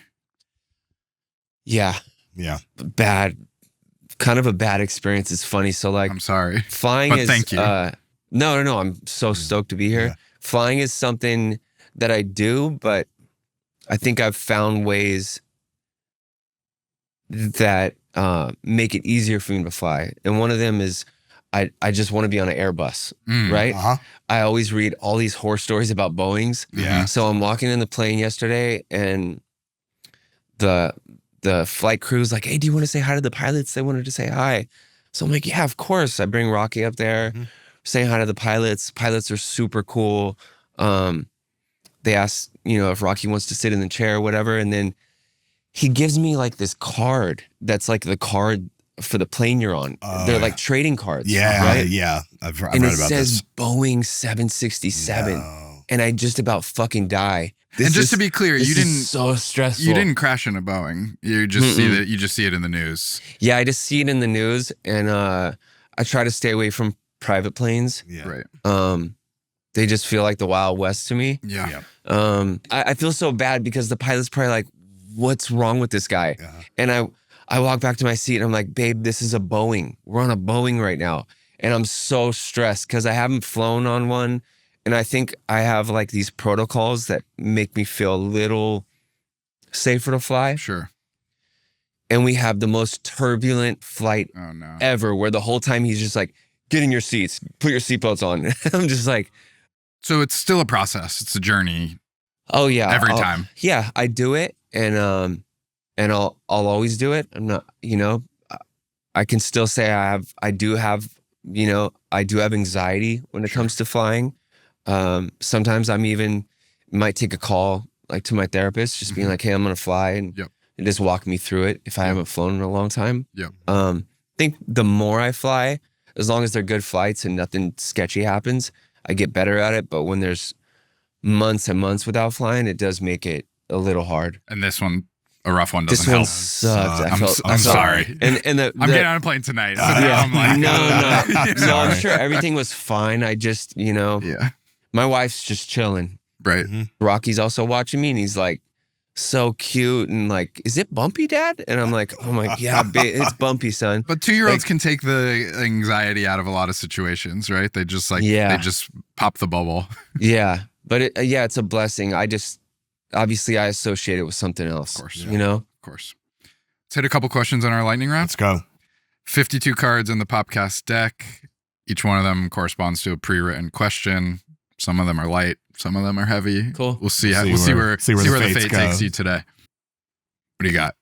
[SPEAKER 1] Yeah.
[SPEAKER 2] Yeah.
[SPEAKER 1] Kind of a bad experience. It's funny. So like,
[SPEAKER 3] I'm sorry.
[SPEAKER 1] Flying
[SPEAKER 3] but
[SPEAKER 1] is,
[SPEAKER 3] thank you.
[SPEAKER 1] No. I'm so stoked to be here. Yeah. Flying is something that I do, but I think I've found ways that make it easier for me to fly. And one of them is I just want to be on an Airbus, right? I always read all these horror stories about Boeings.
[SPEAKER 2] Yeah.
[SPEAKER 1] So I'm walking in the plane yesterday and the flight crew's like, hey, do you want to say hi to the pilots? They wanted to say hi. So I'm like, yeah, of course. I bring Rocky up there, saying hi to the pilots. Pilots are super cool. They ask, you know, if Rocky wants to sit in the chair or whatever. And then he gives me like this card that's like the card for the plane you're on. They're like trading cards.
[SPEAKER 2] Yeah,
[SPEAKER 1] right?
[SPEAKER 2] yeah. I've read
[SPEAKER 1] and
[SPEAKER 2] about
[SPEAKER 1] it
[SPEAKER 2] this.
[SPEAKER 1] says Boeing 767. No. And I just about fucking die.
[SPEAKER 3] And just to be clear, you didn't
[SPEAKER 1] so stressful.
[SPEAKER 3] You didn't crash in a Boeing. You just see that. You just see it in the news.
[SPEAKER 1] Yeah, I just see it in the news, and I try to stay away from private planes.
[SPEAKER 2] Yeah.
[SPEAKER 3] Right.
[SPEAKER 1] They just feel like the Wild West to me.
[SPEAKER 3] Yeah.
[SPEAKER 1] I feel so bad because the pilot's probably like, "What's wrong with this guy?"
[SPEAKER 2] Yeah.
[SPEAKER 1] And I walk back to my seat and I'm like, babe, this is a Boeing. We're on a Boeing right now. And I'm so stressed because I haven't flown on one. And I think I have like these protocols that make me feel a little safer to fly.
[SPEAKER 3] Sure.
[SPEAKER 1] And we have the most turbulent flight ever, where the whole time he's just like, get in your seats, put your seatbelts on. I'm just like.
[SPEAKER 3] So it's still a process. It's a journey.
[SPEAKER 1] Oh yeah.
[SPEAKER 3] Every time.
[SPEAKER 1] Yeah, I do it. And I'll always do it. I'm not, you know, I can still say I do have anxiety when it comes to flying. Sometimes might take a call like to my therapist, just being like, hey, I'm going to fly and just walk me through it if I haven't flown in a long time.
[SPEAKER 3] Yeah.
[SPEAKER 1] I think the more I fly, as long as they're good flights and nothing sketchy happens, I get better at it. But when there's months and months without flying, it does make it a little hard.
[SPEAKER 3] And this one, a rough one, doesn't
[SPEAKER 1] This one
[SPEAKER 3] help.
[SPEAKER 1] sucked.
[SPEAKER 3] I'm sorry.
[SPEAKER 1] And
[SPEAKER 3] I'm getting on a plane tonight. So now I'm like,
[SPEAKER 1] no, I'm sure everything was fine. I just,
[SPEAKER 3] yeah.
[SPEAKER 1] my wife's just chilling.
[SPEAKER 3] Right.
[SPEAKER 1] Rocky's also watching me, and he's like, so cute, and like, is it bumpy, Dad? And I'm like, oh my, yeah, it's bumpy, son.
[SPEAKER 3] But 2-year-olds can take the anxiety out of a lot of situations, right? They just they just pop the bubble.
[SPEAKER 1] Yeah, but it's a blessing. Obviously I associate it with something else.
[SPEAKER 3] Of course,
[SPEAKER 1] Of
[SPEAKER 3] course. Let's hit a couple questions on our lightning round.
[SPEAKER 2] Let's go.
[SPEAKER 3] 52 cards in the Popcast deck. Each one of them corresponds to a pre-written question. Some of them are light, some of them are heavy.
[SPEAKER 1] Cool.
[SPEAKER 3] We'll see where the fate takes you today. What do you got?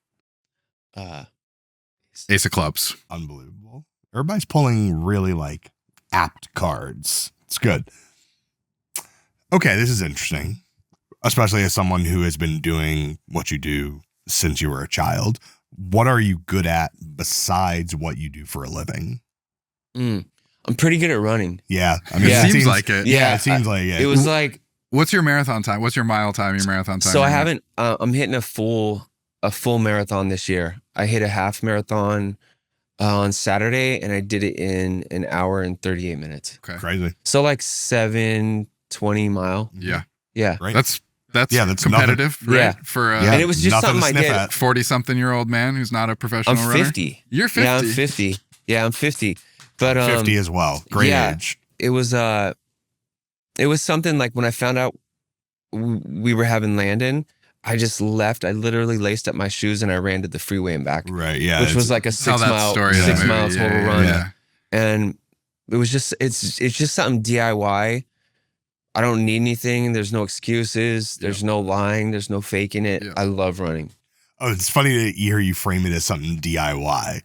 [SPEAKER 3] Ace of clubs.
[SPEAKER 2] Unbelievable. Everybody's pulling really like apt cards. It's good. Okay, this is interesting, especially as someone who has been doing what you do since you were a child. What are you good at besides what you do for a living?
[SPEAKER 1] I'm pretty good at running.
[SPEAKER 2] Yeah. I mean,
[SPEAKER 3] it seems like it.
[SPEAKER 2] Yeah, it seems like it.
[SPEAKER 1] It was like,
[SPEAKER 3] what's your marathon time? What's your mile time, your marathon time?
[SPEAKER 1] So I haven't, I'm hitting a full marathon this year. I hit a half marathon on Saturday, and I did it in an hour and 38 minutes.
[SPEAKER 3] Okay.
[SPEAKER 2] Crazy.
[SPEAKER 1] So like 720 mile.
[SPEAKER 3] Yeah.
[SPEAKER 1] Yeah.
[SPEAKER 2] Right.
[SPEAKER 3] That's
[SPEAKER 2] that's
[SPEAKER 3] competitive,
[SPEAKER 2] nothing.
[SPEAKER 3] right?
[SPEAKER 1] Yeah.
[SPEAKER 3] For
[SPEAKER 1] and it was just something I did.
[SPEAKER 3] 40-something-year-old man who's not a professional
[SPEAKER 1] I'm
[SPEAKER 3] runner.
[SPEAKER 1] 50.
[SPEAKER 3] You're 50.
[SPEAKER 1] Yeah, I'm 50. Yeah, I'm 50. But
[SPEAKER 2] 50 as well. Great age.
[SPEAKER 1] It was something like when I found out we were having Landon, I just left. I literally laced up my shoes and I ran to the freeway and back.
[SPEAKER 2] Right. Yeah.
[SPEAKER 1] Which was like a 6 mile total run.
[SPEAKER 3] Yeah.
[SPEAKER 1] And it was just it's just something DIY. I don't need anything. There's no excuses. There's no lying. There's no faking it.
[SPEAKER 3] Yeah.
[SPEAKER 1] I love running.
[SPEAKER 2] Oh, it's funny to hear you frame it as something DIY.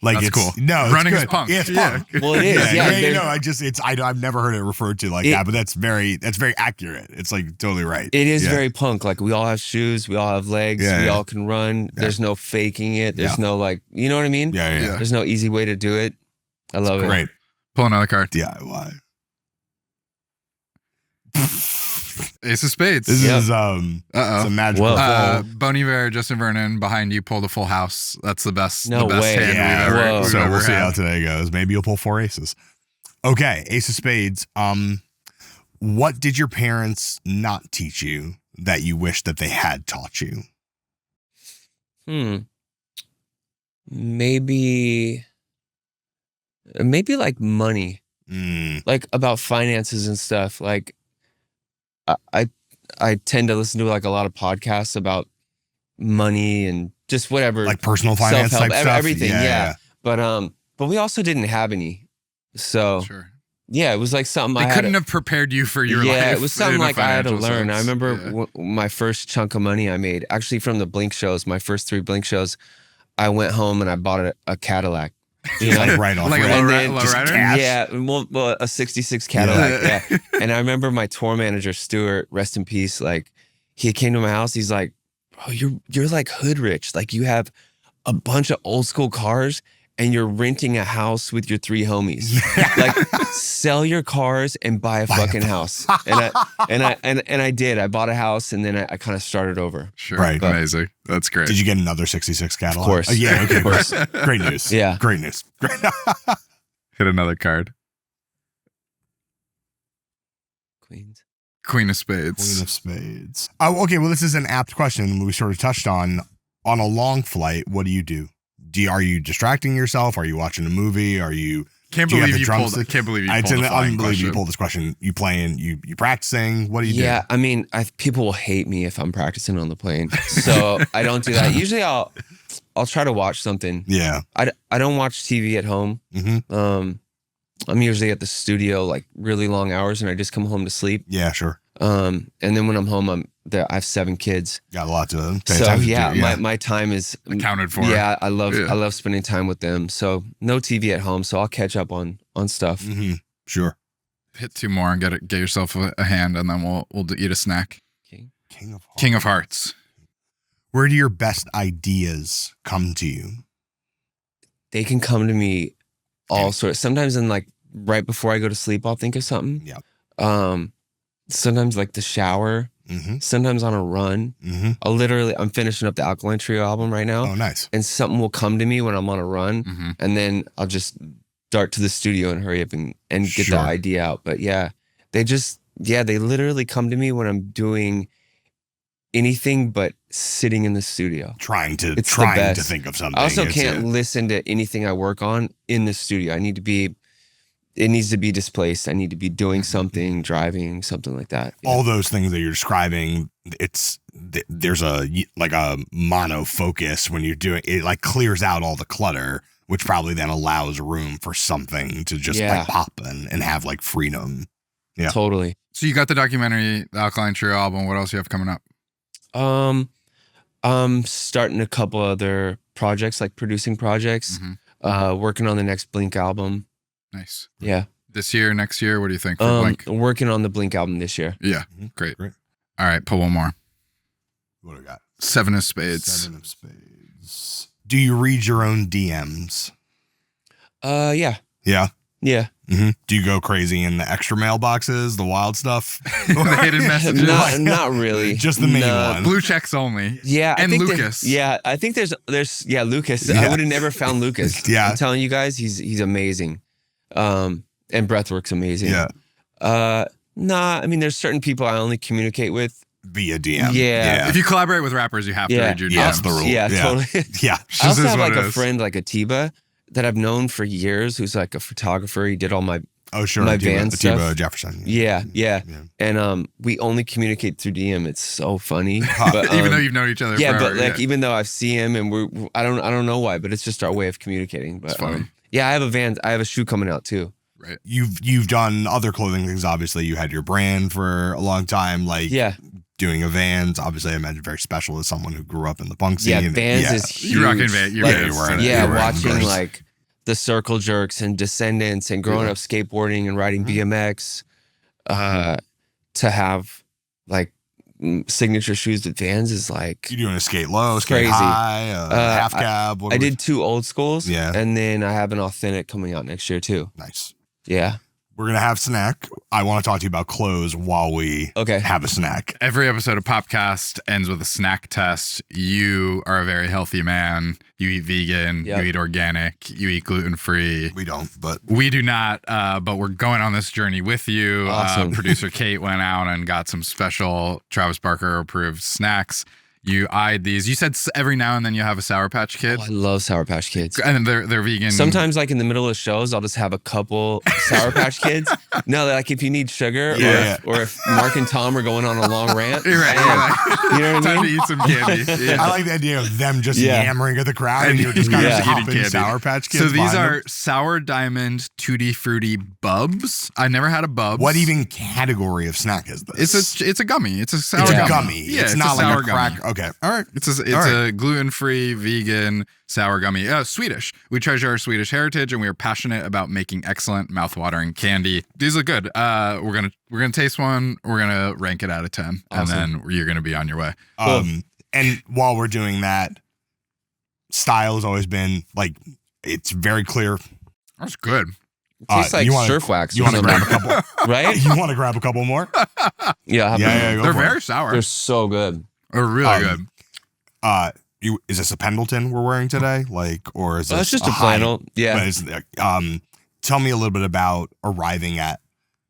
[SPEAKER 2] Like
[SPEAKER 3] That's
[SPEAKER 2] it's
[SPEAKER 3] cool.
[SPEAKER 2] No, it's
[SPEAKER 3] Running
[SPEAKER 2] good.
[SPEAKER 3] is punk.
[SPEAKER 2] Yeah, it's punk.
[SPEAKER 1] Well, it is.
[SPEAKER 2] I've never heard it referred to like that, but that's very accurate. It's like totally right.
[SPEAKER 1] It is very punk. Like we all have shoes. We all have legs. We all can run. There's no faking it. There's no like, you know what I mean?
[SPEAKER 2] Yeah.
[SPEAKER 1] There's no easy way to do it. I love it.
[SPEAKER 2] Great.
[SPEAKER 3] Pull another card.
[SPEAKER 2] DIY.
[SPEAKER 3] Ace of spades.
[SPEAKER 2] This is it's a magical pull.
[SPEAKER 3] Bon Iver, Justin Vernon behind you pulled a full house. That's the best.
[SPEAKER 1] No
[SPEAKER 3] the best
[SPEAKER 1] way.
[SPEAKER 3] hand we've
[SPEAKER 2] So
[SPEAKER 3] ever
[SPEAKER 2] we'll see
[SPEAKER 3] had.
[SPEAKER 2] how today goes. Maybe you'll pull 4 aces. Okay, ace of spades. What did your parents not teach you that you wish that they had taught you?
[SPEAKER 1] Maybe like money. Like about finances and stuff. Like I tend to listen to like a lot of podcasts about money and just whatever,
[SPEAKER 2] Like personal finance
[SPEAKER 1] self-help,
[SPEAKER 2] type stuff?
[SPEAKER 1] everything.
[SPEAKER 2] Yeah.
[SPEAKER 1] But we also didn't have any. So
[SPEAKER 3] Sure.
[SPEAKER 1] yeah, it was like something
[SPEAKER 3] They couldn't have prepared you for your life.
[SPEAKER 1] Yeah, it was something
[SPEAKER 3] in a
[SPEAKER 1] like I had to
[SPEAKER 3] financial
[SPEAKER 1] learn.
[SPEAKER 3] sense.
[SPEAKER 1] I remember my first chunk of money I made, actually from the Blink shows, my first 3 Blink shows, I went home and I bought a Cadillac. You know?
[SPEAKER 2] Like right off.
[SPEAKER 3] Like a
[SPEAKER 2] rip.
[SPEAKER 3] low
[SPEAKER 2] Just
[SPEAKER 3] rider?
[SPEAKER 2] cash.
[SPEAKER 1] Yeah, well, a 66 Cadillac. Yeah. And I remember my tour manager, Stuart, rest in peace, like he came to my house. He's like, bro, you're like hood rich. Like you have a bunch of old school cars and you're renting a house with your 3 homies. Like sell your cars and buy a fucking house. And I did. I bought a house and then I kind of started over.
[SPEAKER 3] Sure.
[SPEAKER 2] Right.
[SPEAKER 3] Amazing. That's great.
[SPEAKER 2] Did you get another 66 Cadillac?
[SPEAKER 1] Of course.
[SPEAKER 2] Yeah. Okay.
[SPEAKER 1] Of course.
[SPEAKER 2] Great news.
[SPEAKER 1] Yeah.
[SPEAKER 2] Great news.
[SPEAKER 3] Hit another card. Queen of spades.
[SPEAKER 2] Queen of spades. Oh, okay. Well, this is an apt question we sort of touched on. On a long flight, what do you do? Are you distracting yourself? Are you watching a movie? Are you?
[SPEAKER 3] Can't
[SPEAKER 2] do you have
[SPEAKER 3] believe
[SPEAKER 2] the
[SPEAKER 3] you
[SPEAKER 2] drum
[SPEAKER 3] pulled.
[SPEAKER 2] stick?
[SPEAKER 3] Can't believe you
[SPEAKER 2] It's
[SPEAKER 3] pulled
[SPEAKER 2] an
[SPEAKER 3] a flying
[SPEAKER 2] unbelievable. You
[SPEAKER 3] question.
[SPEAKER 2] pulled this question. You playing? You practicing? What do you do?
[SPEAKER 1] Yeah, I mean, people will hate me if I'm practicing on the plane, so I don't do that. Usually, I'll try to watch something.
[SPEAKER 2] Yeah.
[SPEAKER 1] I don't watch TV at home. I'm usually at the studio like really long hours, and I just come home to sleep.
[SPEAKER 2] Yeah. Sure.
[SPEAKER 1] And then when I'm home, I have 7 kids.
[SPEAKER 2] Got a lot to pay
[SPEAKER 1] So
[SPEAKER 2] attention
[SPEAKER 1] yeah,
[SPEAKER 2] to.
[SPEAKER 1] my time is
[SPEAKER 3] Accounted for.
[SPEAKER 1] Yeah, I love spending time with them. So no TV at home, so I'll catch up on stuff.
[SPEAKER 2] Sure.
[SPEAKER 3] Hit 2 more and get yourself a hand, and then we'll eat a snack.
[SPEAKER 2] King of
[SPEAKER 3] Hearts.
[SPEAKER 2] Where do your best ideas come to you?
[SPEAKER 1] They can come to me all sorts. Sometimes in like right before I go to sleep, I'll think of something.
[SPEAKER 2] Yeah.
[SPEAKER 1] Sometimes like the shower. sometimes on a run. I'm finishing up the Alkaline Trio album right now.
[SPEAKER 2] Oh, nice.
[SPEAKER 1] And something will come to me when I'm on a run, and then I'll just dart to the studio and hurry up and get the idea out. But yeah, they literally come to me when I'm doing anything but sitting in the studio.
[SPEAKER 2] Trying to think of something.
[SPEAKER 1] I also can't listen to anything I work on in the studio. It needs to be displaced. I need to be doing something, driving, something like that.
[SPEAKER 2] All those things that you're describing, there's a mono focus when you're doing it, like clears out all the clutter, which probably then allows room for something to just like pop and have like freedom. Yeah,
[SPEAKER 1] totally.
[SPEAKER 3] So you got the documentary, the Alkaline Trio album. What else do you have coming up?
[SPEAKER 1] I'm starting a couple other projects, like producing projects, working on the next Blink album.
[SPEAKER 3] Nice.
[SPEAKER 1] Yeah.
[SPEAKER 3] This year, next year, what do you think for Blink?
[SPEAKER 1] Working on the Blink album this year.
[SPEAKER 3] Yeah. Great. All right, pull one more.
[SPEAKER 2] What do we got?
[SPEAKER 3] 7 of Spades.
[SPEAKER 2] 7 of Spades. Do you read your own DMs?
[SPEAKER 1] Yeah.
[SPEAKER 2] Yeah?
[SPEAKER 1] Yeah.
[SPEAKER 2] Do you go crazy in the extra mailboxes, the wild stuff?
[SPEAKER 3] The hidden messages?
[SPEAKER 1] Not really.
[SPEAKER 2] Just the main one.
[SPEAKER 3] Blue checks only.
[SPEAKER 1] Yeah.
[SPEAKER 3] And Lucas.
[SPEAKER 1] I think there's Lucas.
[SPEAKER 2] Yeah.
[SPEAKER 1] I would have never found Lucas.
[SPEAKER 2] Yeah.
[SPEAKER 1] I'm telling you guys, he's amazing. And Breathwork's amazing.
[SPEAKER 2] Yeah.
[SPEAKER 1] I mean, there's certain people I only communicate with
[SPEAKER 2] via DM.
[SPEAKER 1] Yeah.
[SPEAKER 3] If you collaborate with rappers, you have to read your DMs.
[SPEAKER 2] That's the rule.
[SPEAKER 1] Yeah, totally.
[SPEAKER 2] Yeah.
[SPEAKER 1] I also have like a friend, like Atiba, that I've known for years, who's like a photographer. He did all my my band stuff.
[SPEAKER 2] Atiba Jefferson.
[SPEAKER 1] Yeah. And we only communicate through DM. It's so funny. But,
[SPEAKER 3] even though you've known each other forever.
[SPEAKER 1] But like even though I've seen him and I don't know why, but it's just our way of communicating. But
[SPEAKER 3] it's funny.
[SPEAKER 1] I have a shoe coming out too.
[SPEAKER 3] Right.
[SPEAKER 2] You've done other clothing things. Obviously, you had your brand for a long time. Like doing a Vans. Obviously, I imagine very special as someone who grew up in the punk scene.
[SPEAKER 1] Yeah, Vans is huge.
[SPEAKER 3] You're rocking Vans.
[SPEAKER 1] Watching like the Circle Jerks and Descendants and growing up skateboarding and riding BMX, to have like signature shoes with Vans is like
[SPEAKER 2] you doing a skate low, skate
[SPEAKER 1] crazy.
[SPEAKER 2] high, half cab.
[SPEAKER 1] I did 2 old schools.
[SPEAKER 2] Yeah,
[SPEAKER 1] and then I have an authentic coming out next year too.
[SPEAKER 2] Nice.
[SPEAKER 1] Yeah.
[SPEAKER 2] We're going to have snack. I want to talk to you about clothes while we have a snack.
[SPEAKER 3] Every episode of Popcast ends with a snack test. You are a very healthy man. You eat vegan. You eat organic. You eat gluten-free.
[SPEAKER 2] We don't, but...
[SPEAKER 3] We do not, but we're going on this journey with you.
[SPEAKER 1] Awesome.
[SPEAKER 3] Producer Kate went out and got some special Travis Barker-approved snacks. You eyed these. You said every now and then you have a Sour Patch Kid.
[SPEAKER 1] Oh, I love Sour Patch Kids.
[SPEAKER 3] And they're vegan.
[SPEAKER 1] Sometimes, like in the middle of shows, I'll just have a couple Sour Patch Kids. No, like if you need sugar, or if Mark and Tom are going on a long rant,
[SPEAKER 3] you're right.
[SPEAKER 1] You know what I mean?
[SPEAKER 3] Time to eat some candy.
[SPEAKER 2] I like the idea of them just yammering at the crowd, and you're just kind of
[SPEAKER 3] eating candy.
[SPEAKER 2] Sour Patch Kids.
[SPEAKER 3] So these are Sour Diamond Tutti Frutti Bubs. I never had a Bubs.
[SPEAKER 2] What even category of snack is this?
[SPEAKER 3] It's a gummy. It's a sour gummy.
[SPEAKER 2] Yeah, it's not like a crack.
[SPEAKER 3] Gummy.
[SPEAKER 2] Okay, all right.
[SPEAKER 3] It's a gluten-free, vegan, sour gummy. Swedish. We treasure our Swedish heritage, and we are passionate about making excellent, mouth-watering candy. These look good. We're gonna taste one. We're gonna rank it out of 10,
[SPEAKER 1] awesome.
[SPEAKER 3] And then you're gonna be on your way.
[SPEAKER 2] And while we're doing that, style has always been like it's very clear.
[SPEAKER 3] That's good.
[SPEAKER 1] It tastes like surf wax.
[SPEAKER 2] You want to grab a couple,
[SPEAKER 1] right?
[SPEAKER 2] You want to grab a couple more?
[SPEAKER 1] Yeah.
[SPEAKER 3] They're very sour.
[SPEAKER 1] They're so good.
[SPEAKER 3] They're really good.
[SPEAKER 2] Is this a Pendleton we're wearing today? Or is this
[SPEAKER 1] it's just a flannel? Yeah.
[SPEAKER 2] Tell me a little bit about arriving at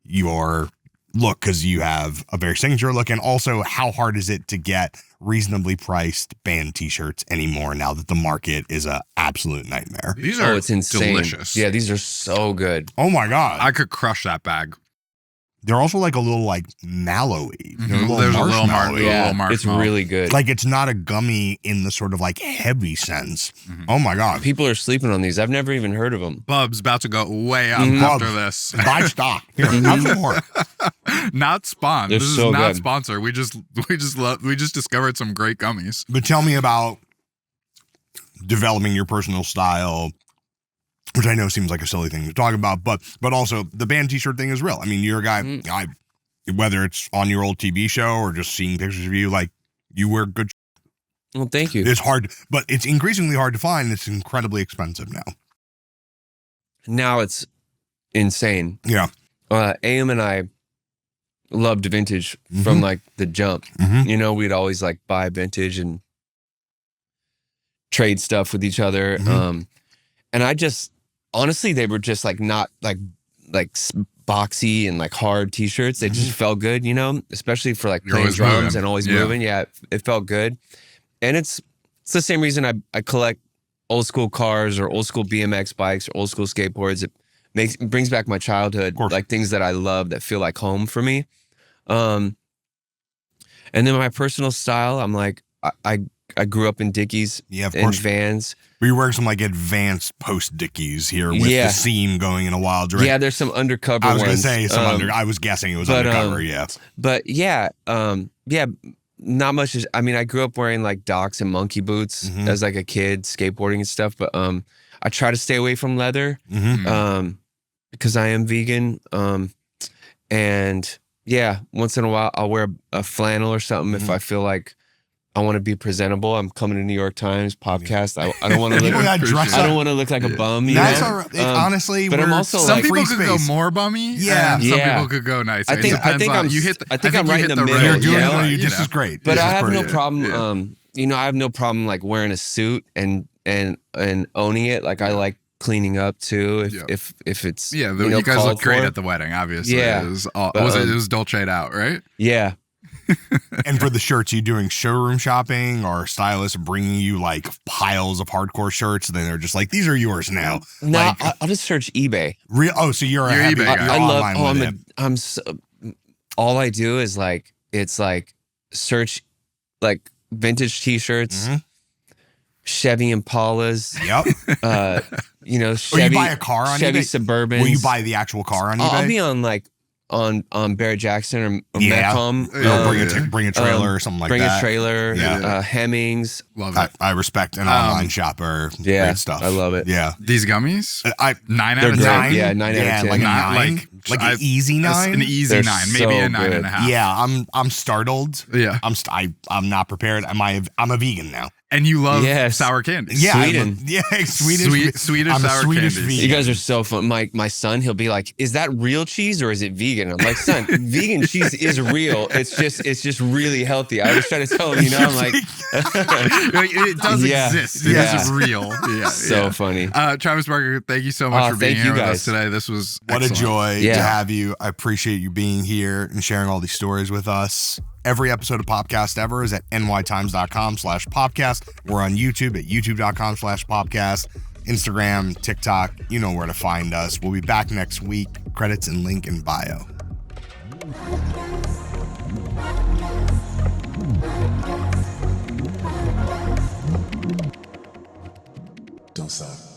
[SPEAKER 2] your look, because you have a very signature look, and also how hard is it to get reasonably priced band t-shirts anymore now that the market is an absolute nightmare?
[SPEAKER 3] These are
[SPEAKER 1] it's insane.
[SPEAKER 3] Delicious.
[SPEAKER 1] Yeah, these are so good.
[SPEAKER 2] Oh my God.
[SPEAKER 3] I could crush that bag.
[SPEAKER 2] They're also like a little like mallowy.
[SPEAKER 3] Mm-hmm. There's a little marshmallow.
[SPEAKER 1] It's really good.
[SPEAKER 2] Like it's not a gummy in the sort of like heavy sense. Mm-hmm. Oh my God.
[SPEAKER 1] People are sleeping on these. I've never even heard of them.
[SPEAKER 3] Bub's about to go way up after this.
[SPEAKER 2] Buy stock. Here, have some more.
[SPEAKER 3] Not spawn.
[SPEAKER 1] They're
[SPEAKER 3] This
[SPEAKER 1] so
[SPEAKER 3] is not
[SPEAKER 1] good.
[SPEAKER 3] sponsor. We just discovered some great gummies.
[SPEAKER 2] But tell me about developing your personal style, which I know seems like a silly thing to talk about, but also the band t-shirt thing is real. I mean, you're a guy, whether it's on your old TV show or just seeing pictures of you, like you wear good.
[SPEAKER 1] Well, thank you.
[SPEAKER 2] It's hard, but it's increasingly hard to find. It's incredibly expensive now.
[SPEAKER 1] Now it's insane.
[SPEAKER 2] Yeah.
[SPEAKER 1] AM and I loved vintage from like the jump. You know, we'd always like buy vintage and trade stuff with each other. And I just, honestly, they were just like not like boxy and like hard t-shirts. They just felt good, you know, especially for like playing drums moving. And always moving. Yeah, it felt good. And it's the same reason I collect old school cars or old school BMX bikes or old school skateboards. It brings back my childhood, like things that I love that feel like home for me. And then my personal style, I'm like, I grew up in Dickies,
[SPEAKER 2] of
[SPEAKER 1] in
[SPEAKER 2] course.
[SPEAKER 1] Vans.
[SPEAKER 2] We wearing some like advanced post Dickies here with the seam going in a wild direction.
[SPEAKER 1] Yeah, there's some undercover ones.
[SPEAKER 2] I was going to say some I was guessing it was undercover, yeah.
[SPEAKER 1] But yeah, not much. I mean, I grew up wearing like Docs and monkey boots as like a kid, skateboarding and stuff. But I try to stay away from leather because I am vegan. And yeah, once in a while I'll wear a flannel or something if I feel like I want to be presentable. I'm coming to New York Times podcast. I don't want to look. I don't want to look like a bum.
[SPEAKER 2] That's all right. Honestly,
[SPEAKER 1] but I'm also
[SPEAKER 3] some
[SPEAKER 1] like,
[SPEAKER 3] people could go more bummy. Yeah, some people could go nicer.
[SPEAKER 1] I think I'm right in the middle.
[SPEAKER 2] You're doing this is great.
[SPEAKER 1] But I have no problem. You know, I have no problem like wearing a suit and owning it. Like I like cleaning up too. If it's
[SPEAKER 3] you guys look great at the wedding. Obviously, it was Dolce'd out, right?
[SPEAKER 1] Yeah.
[SPEAKER 2] And for the shirts, you doing showroom shopping or stylists bringing you like piles of hardcore shirts? And then they're just like, these are yours now.
[SPEAKER 1] No,
[SPEAKER 2] like,
[SPEAKER 1] I'll just search eBay.
[SPEAKER 2] So you're a eBay guy.
[SPEAKER 1] I love. All I do is like search like vintage T-shirts, Chevy Impalas.
[SPEAKER 2] Yep.
[SPEAKER 1] You know,
[SPEAKER 2] Chevy. Will you buy a car on
[SPEAKER 1] Chevy
[SPEAKER 2] eBay?
[SPEAKER 1] Suburbans.
[SPEAKER 2] Will you buy the actual car on eBay?
[SPEAKER 1] I'll be on like on Barrett Jackson or Metcom.
[SPEAKER 2] Bring a trailer or something like that.
[SPEAKER 1] Bring a trailer. Hemmings.
[SPEAKER 2] Love it. I respect an online shopper.
[SPEAKER 1] Yeah,
[SPEAKER 2] great stuff.
[SPEAKER 1] I love it.
[SPEAKER 2] Yeah.
[SPEAKER 3] These gummies? 9 out
[SPEAKER 1] They're
[SPEAKER 3] of
[SPEAKER 1] great.
[SPEAKER 3] 10?
[SPEAKER 1] Yeah, 9 out of 10.
[SPEAKER 2] Like a 9? Like an easy 9?
[SPEAKER 3] An easy 9, maybe a 9.5.
[SPEAKER 2] Yeah, I'm startled.
[SPEAKER 3] Yeah.
[SPEAKER 2] I'm not prepared. I'm a vegan now.
[SPEAKER 3] And you love sour candy.
[SPEAKER 2] Yeah,
[SPEAKER 1] Sweden.
[SPEAKER 3] Swedish
[SPEAKER 2] I'm
[SPEAKER 3] sour
[SPEAKER 2] Swedish
[SPEAKER 3] candies.
[SPEAKER 1] You guys are so fun. My son, he'll be like, "Is that real cheese or is it vegan?" I'm like, "Son, vegan cheese is real. It's just really healthy." I was trying to tell him, you know, I'm like,
[SPEAKER 3] it does exist. It is real. Yeah,
[SPEAKER 1] so funny.
[SPEAKER 3] Travis Barker, thank you so much for being here with us today. This was
[SPEAKER 2] what a joy to have you. I appreciate you being here and sharing all these stories with us. Every episode of Popcast ever is at nytimes.com/popcast. We're on YouTube at youtube.com/popcast. Instagram, TikTok, you know where to find us. We'll be back next week. Credits and link in bio.
[SPEAKER 5] Don't stop.